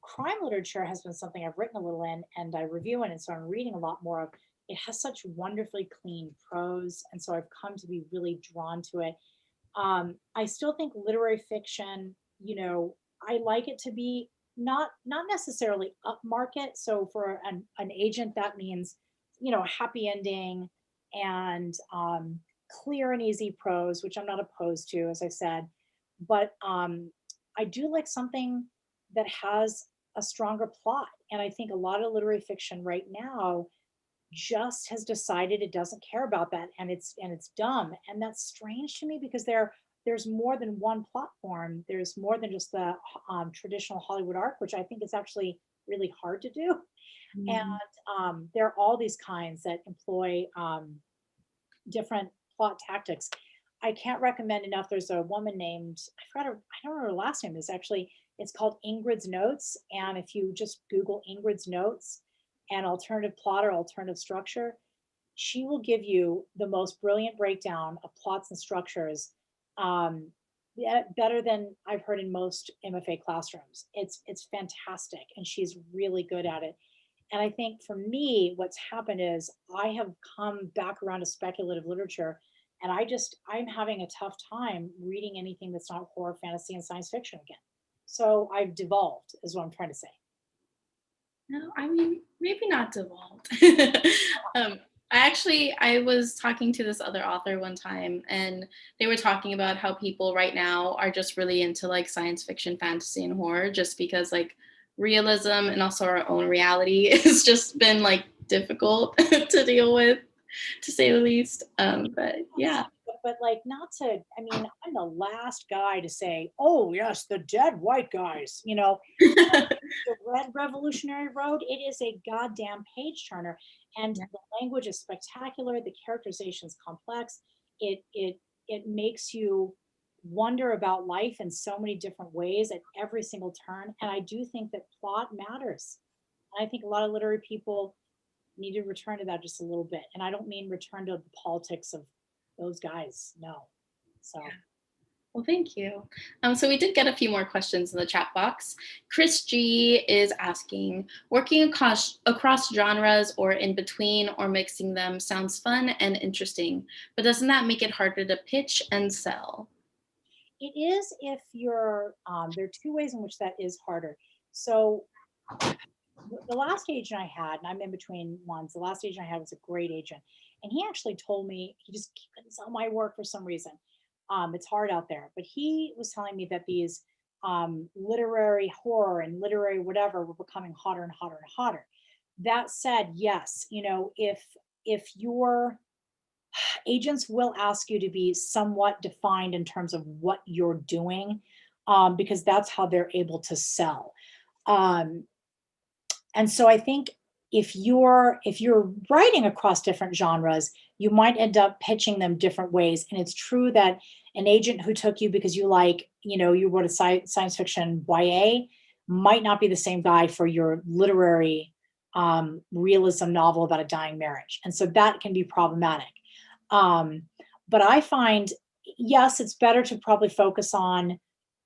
Crime literature has been something I've written a little in and I review in, and so I'm reading a lot more of. It has such wonderfully clean prose, and so I've come to be really drawn to it. I still think literary fiction, I like it to be not necessarily upmarket. So for an agent, that means, a happy ending and clear and easy prose, which I'm not opposed to, as I said. But I do like something that has a stronger plot. And I think a lot of literary fiction right now just has decided it doesn't care about that, and it's dumb. And that's strange to me because there's more than one plot form. There's more than just the traditional Hollywood arc, which I think is actually really hard to do. And Mm. there are all these kinds that employ different plot tactics. I can't recommend enough. There's a woman named, I don't know her last name is actually, it's called Ingrid's Notes. And if you just Google Ingrid's Notes and alternative plot or alternative structure, she will give you the most brilliant breakdown of plots and structures, um, better than I've heard in most MFA classrooms. It's fantastic, and she's really good at it. And I think for me, what's happened is I have come back around to speculative literature, and I'm having a tough time reading anything that's not horror, fantasy, and science fiction again. So I've devolved, is what I'm trying to say. No, I mean, maybe not devolved. um, I was talking to this other author one time, and they were talking about how people right now are just really into like science fiction, fantasy, and horror, just because like realism and also our own reality has just been like difficult to deal with, to say the least. But yeah. But like not to, I mean, I'm the last guy to say, oh yes, the dead white guys, the Red Revolutionary Road, it is a goddamn page turner. And Yeah. the language is spectacular, the characterization is complex. It makes you wonder about life in so many different ways at every single turn. And I do think that plot matters. And I think a lot of literary people need to return to that just a little bit. And I don't mean return to the politics of those guys. No. So Well, thank you. So we did get a few more questions in the chat box. Chris G is asking, working across genres or in between or mixing them sounds fun and interesting, but doesn't that make it harder to pitch and sell? it is if you're, there are two ways in which that is harder. So the last agent I had, and I'm in between ones, the last agent I had was a great agent. And he actually told me he just couldn't sell my work for some reason. It's hard out there. But he was telling me that these literary horror and literary whatever were becoming hotter and hotter and hotter. That said, yes, if your agents will ask you to be somewhat defined in terms of what you're doing, because that's how they're able to sell. Um, and so I think if you're writing across different genres, you might end up pitching them different ways. And it's true that an agent who took you because you wrote a science fiction YA might not be the same guy for your literary realism novel about a dying marriage. And so that can be problematic. Um, but I find, yes, it's better to probably focus on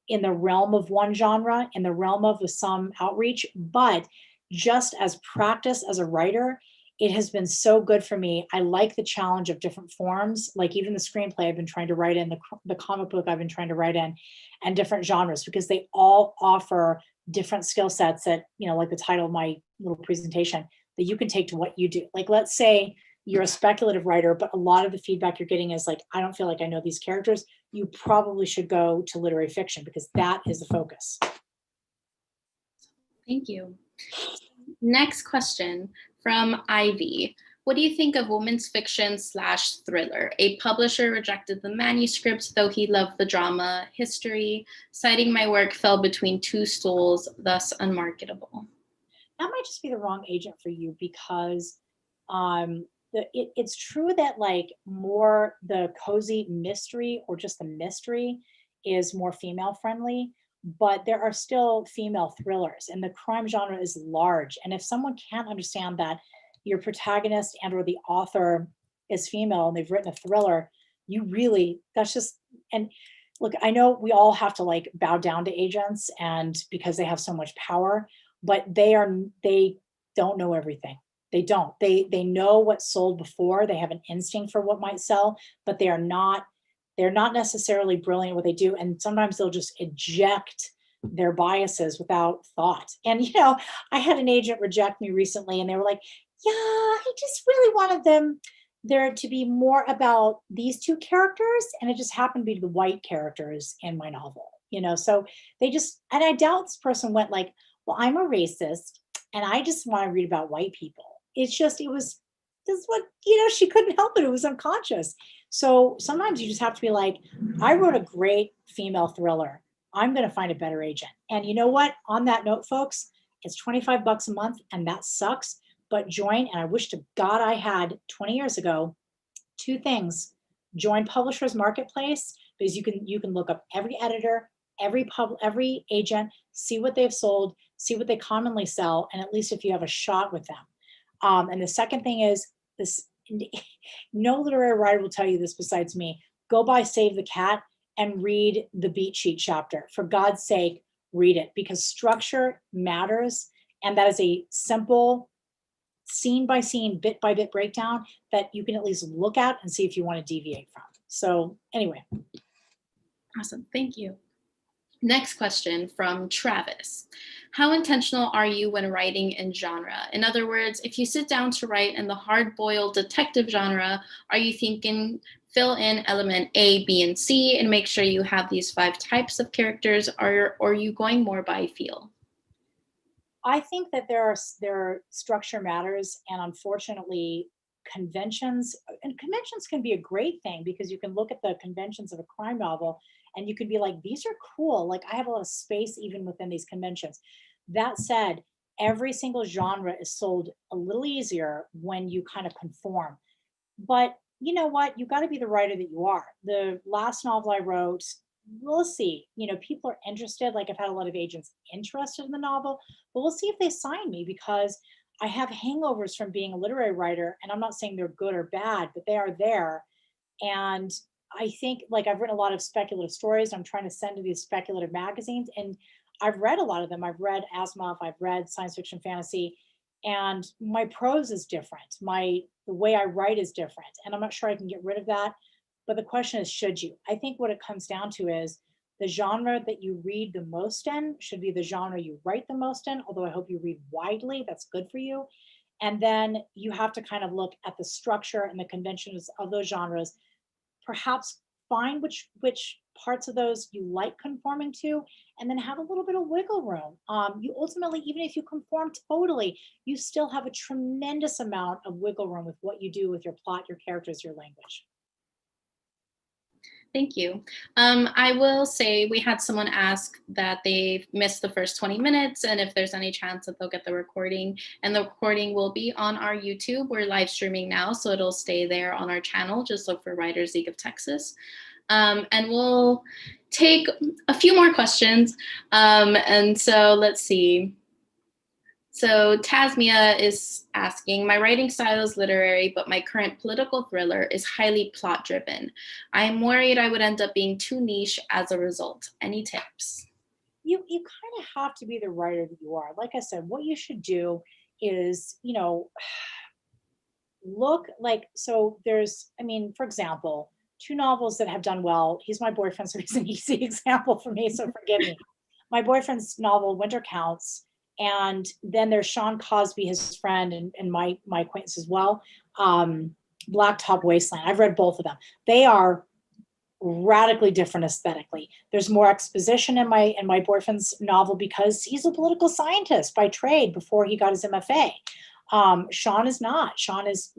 in the realm of one genre, in the realm of with some outreach, but just as practice as a writer, it has been so good for me. I like the challenge of different forms, like even the screenplay I've been trying to write in, the comic book I've been trying to write in, and different genres, because they all offer different skill sets that, like the title of my little presentation, that you can take to what you do. Like, let's say you're a speculative writer, but a lot of the feedback you're getting is like, I don't feel like I know these characters. You probably should go to literary fiction because that is the focus. Thank you. Next question from Ivy. What do you think of women's fiction / thriller? A publisher rejected the manuscript, though he loved the drama history, citing my work fell between two stools, thus unmarketable. That might just be the wrong agent for you because it's true that like more the cozy mystery or just the mystery is more female friendly, but there are still female thrillers and the crime genre is large. And if someone can't understand that your protagonist and or the author is female and they've written a thriller, that's just, and look, I know we all have to like bow down to agents and because they have so much power, but they don't know everything. They don't. They know what sold before. They have an instinct for what might sell, but they're not necessarily brilliant at what they do. And sometimes they'll just eject their biases without thought. And I had an agent reject me recently and they were like, yeah, I just really wanted them there to be more about these two characters. And it just happened to be the white characters in my novel, so and I doubt this person went like, well, I'm a racist and I just want to read about white people. It was this is what, she couldn't help it. It was unconscious. So sometimes you just have to be like, I wrote a great female thriller. I'm going to find a better agent. And you know what? On that note, folks, it's $25 a month and that sucks, but join. And I wish to God I had 20 years ago, two things: join Publishers Marketplace, because you can look up every editor, every agent, see what they've sold, see what they commonly sell, and at least if you have a shot with them. And the second thing is this: no literary writer will tell you this besides me. Go buy Save the Cat and read the beat sheet chapter. For God's sake, read it, because structure matters, and that is a simple scene by scene, bit by bit breakdown that you can at least look at and see if you want to deviate from. So anyway. Awesome. Thank you. Next question from Travis. How intentional are you when writing in genre? In other words, if you sit down to write in the hard-boiled detective genre, are you thinking fill in element A, B, and C and make sure you have these 5 types of characters, or are you going more by feel? I think that there are structure matters, and unfortunately conventions can be a great thing, because you can look at the conventions of a crime novel and you can be like, these are cool. Like, I have a lot of space even within these conventions. That said, every single genre is sold a little easier when you kind of conform. But you know what? You got to be the writer that you are. The last novel I wrote, we'll see. People are interested. Like, I've had a lot of agents interested in the novel, but we'll see if they sign me, because I have hangovers from being a literary writer. And I'm not saying they're good or bad, but they are there. And I think, like, I've written a lot of speculative stories. I'm trying to send to these speculative magazines, and I've read a lot of them. I've read Asimov, I've read science fiction, fantasy, and my prose is different. The way I write is different, and I'm not sure I can get rid of that. But the question is, should you? I think what it comes down to is the genre that you read the most in should be the genre you write the most in, although I hope you read widely. That's good for you. And then you have to kind of look at the structure and the conventions of those genres, perhaps find which parts of those you like conforming to, and then have a little bit of wiggle room. You ultimately, even if you conform totally, you still have a tremendous amount of wiggle room with what you do with your plot, your characters, your language. Thank you. I will say we had someone ask that they missed the first 20 minutes and if there's any chance that they'll get the recording. And the recording will be on our YouTube. We're live streaming now, so it'll stay there on our channel. Just look for Writers League of Texas. And we'll take a few more questions. And so let's see. So Tasmia is asking, my writing style is literary, but my current political thriller is highly plot driven. I am worried I would end up being too niche as a result. Any tips? You kind of have to be the writer that you are. Like I said, what you should do is, look like, so there's, for example, 2 novels that have done well. He's my boyfriend, so he's an easy example for me, so forgive me. My boyfriend's novel, Winter Counts, and then there's Sean Cosby, his friend, and my acquaintance as well, Blacktop Wasteland. I've read both of them. They are radically different aesthetically. There's more exposition in my boyfriend's novel because he's a political scientist by trade before he got his MFA. Sean is not. Sean is,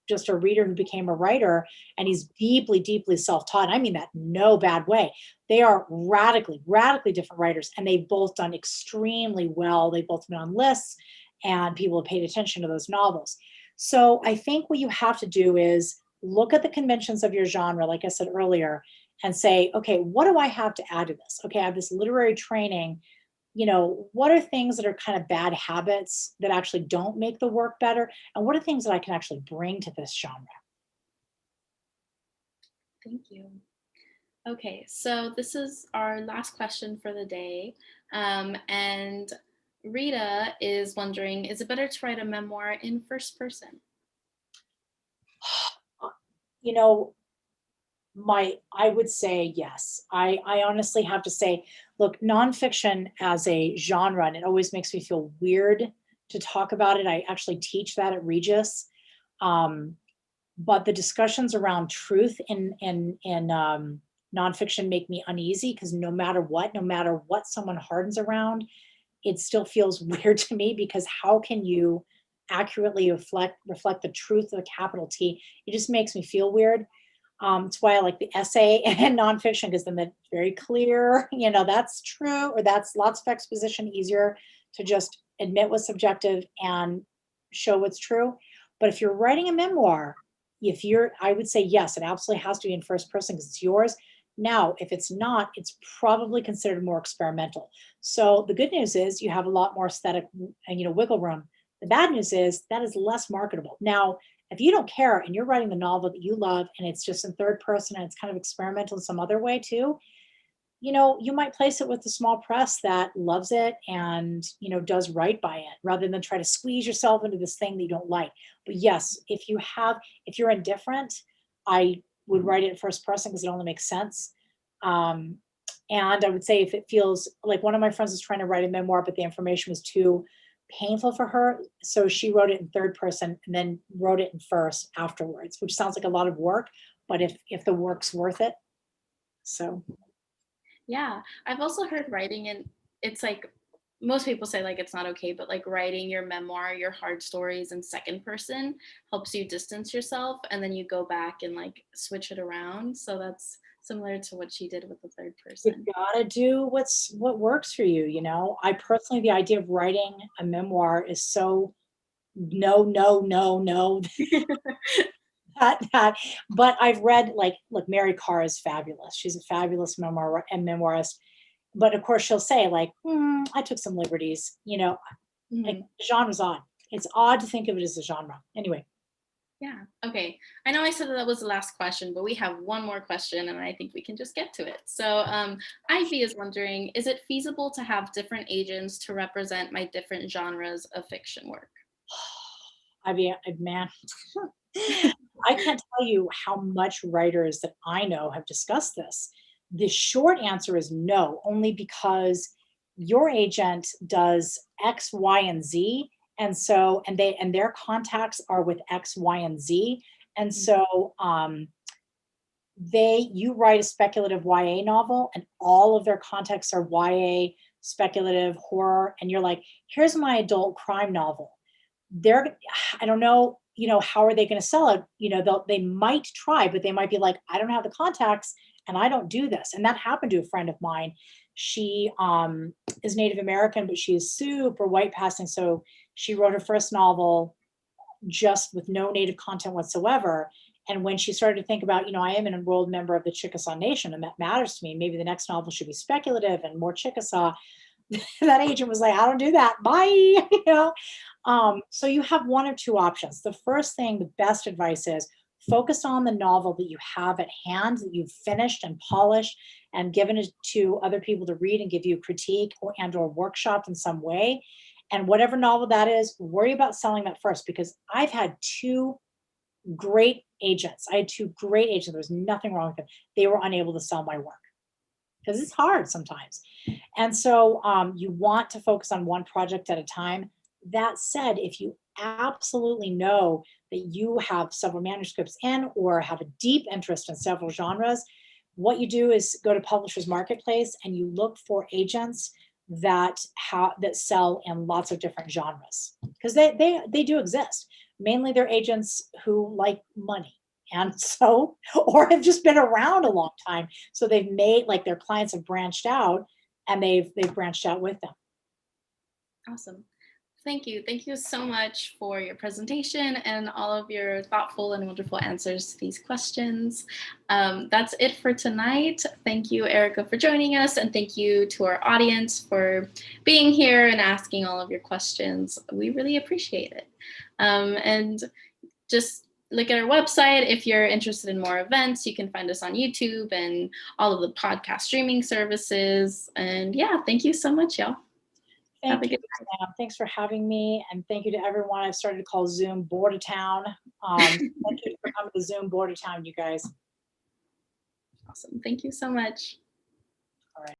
just a reader who became a writer, and he's deeply, deeply self-taught. I mean that no bad way. They are radically, radically different writers, and they've both done extremely well. They've both been on lists, and people have paid attention to those novels. So I think what you have to do is look at the conventions of your genre, like I said earlier, and say, okay, what do I have to add to this? Okay, I have this literary training. What are things that are kind of bad habits that actually don't make the work better? And what are things that I can actually bring to this genre? Thank you. Okay, so this is our last question for the day. And Rita is wondering, is it better to write a memoir in first person? I would say yes. I honestly have to say, look, nonfiction as a genre, and it always makes me feel weird to talk about it. I actually teach that at Regis. But the discussions around truth in nonfiction make me uneasy, because no matter what someone hardens around, it still feels weird to me, because how can you accurately reflect the truth of a capital T. It just makes me feel weird. It's why I like the essay and nonfiction, because then that's very clear, that's true, or that's lots of exposition, easier to just admit what's subjective and show what's true. But if you're writing a memoir, I would say yes, it absolutely has to be in first person because it's yours. Now, if it's not, it's probably considered more experimental. So the good news is you have a lot more aesthetic and wiggle room. The bad news is that is less marketable. Now, if you don't care and you're writing the novel that you love and it's just in third person and it's kind of experimental in some other way too, you might place it with the small press that loves it and, does right by it rather than try to squeeze yourself into this thing that you don't like. But yes, if you're indifferent, I would write it in first person because it only makes sense. And I would say if it feels like, one of my friends was trying to write a memoir, but the information was too painful for her. So she wrote it in third person and then wrote it in first afterwards, which sounds like a lot of work, but if the work's worth it. So. Yeah, I've also heard writing, and it's like most people say like it's not okay, but like writing your memoir, your hard stories in second person helps you distance yourself, and then you go back and like switch it around. So that's similar to what she did with the third You person. gotta do what works for you. I personally, the idea of writing a memoir is so no, no, no, no. that. But I've read, like, look, Mary Carr is fabulous. She's a fabulous memoir and memoirist. But of course, she'll say like, I took some liberties. Like Mhm. the genre's odd. It's odd to think of it as a genre. Anyway. Yeah. Okay. I know I said that was the last question, but we have one more question and I think we can just get to it. So Ivy is wondering, is it feasible to have different agents to represent my different genres of fiction work? I mean, man, I can't tell you how much writers that I know have discussed this. The short answer is no, only because your agent does X, Y, and Z. And their contacts are with X, Y, and Z. And so you write a speculative YA novel and all of their contexts are YA, speculative, horror, and you're like, here's my adult crime novel. I don't know, how are they going to sell it? They might try, but they might be like, I don't have the contacts and I don't do this. And that happened to a friend of mine. She is Native American, but she is super white passing. So she wrote her first novel just with no Native content whatsoever. And when she started to think about, I am an enrolled member of the Chickasaw Nation and that matters to me, maybe the next novel should be speculative and more Chickasaw. That agent was like, I don't do that. Bye. So you have one or two options. The first thing, the best advice is focus on the novel that you have at hand, that you've finished and polished and given it to other people to read and give you critique or workshop in some way. And whatever novel that is, worry about selling that first, because I've had two great agents. I had two great agents. There was nothing wrong with them. They were unable to sell my work because it's hard sometimes. And so you want to focus on one project at a time. That said, if you absolutely know that you have several manuscripts in or have a deep interest in several genres, what you do is go to Publishers Marketplace and you look for agents that sell in lots of different genres, because they do exist. Mainly they're agents who like money. And so, or have just been around a long time. So they've made, like, their clients have branched out and they've branched out with them. Awesome. Thank you. Thank you so much for your presentation and all of your thoughtful and wonderful answers to these questions. That's it for tonight. Thank you, Erika, for joining us. And thank you to our audience for being here and asking all of your questions. We really appreciate it. And just look at our website. If you're interested in more events, you can find us on YouTube and all of the podcast streaming services. And yeah, thank you so much, y'all. Thank you, Sam. Thanks for having me. And thank you to everyone I've started to call Zoom Border Town. Thank you for coming to Zoom Border Town, you guys. Awesome. Thank you so much. All right.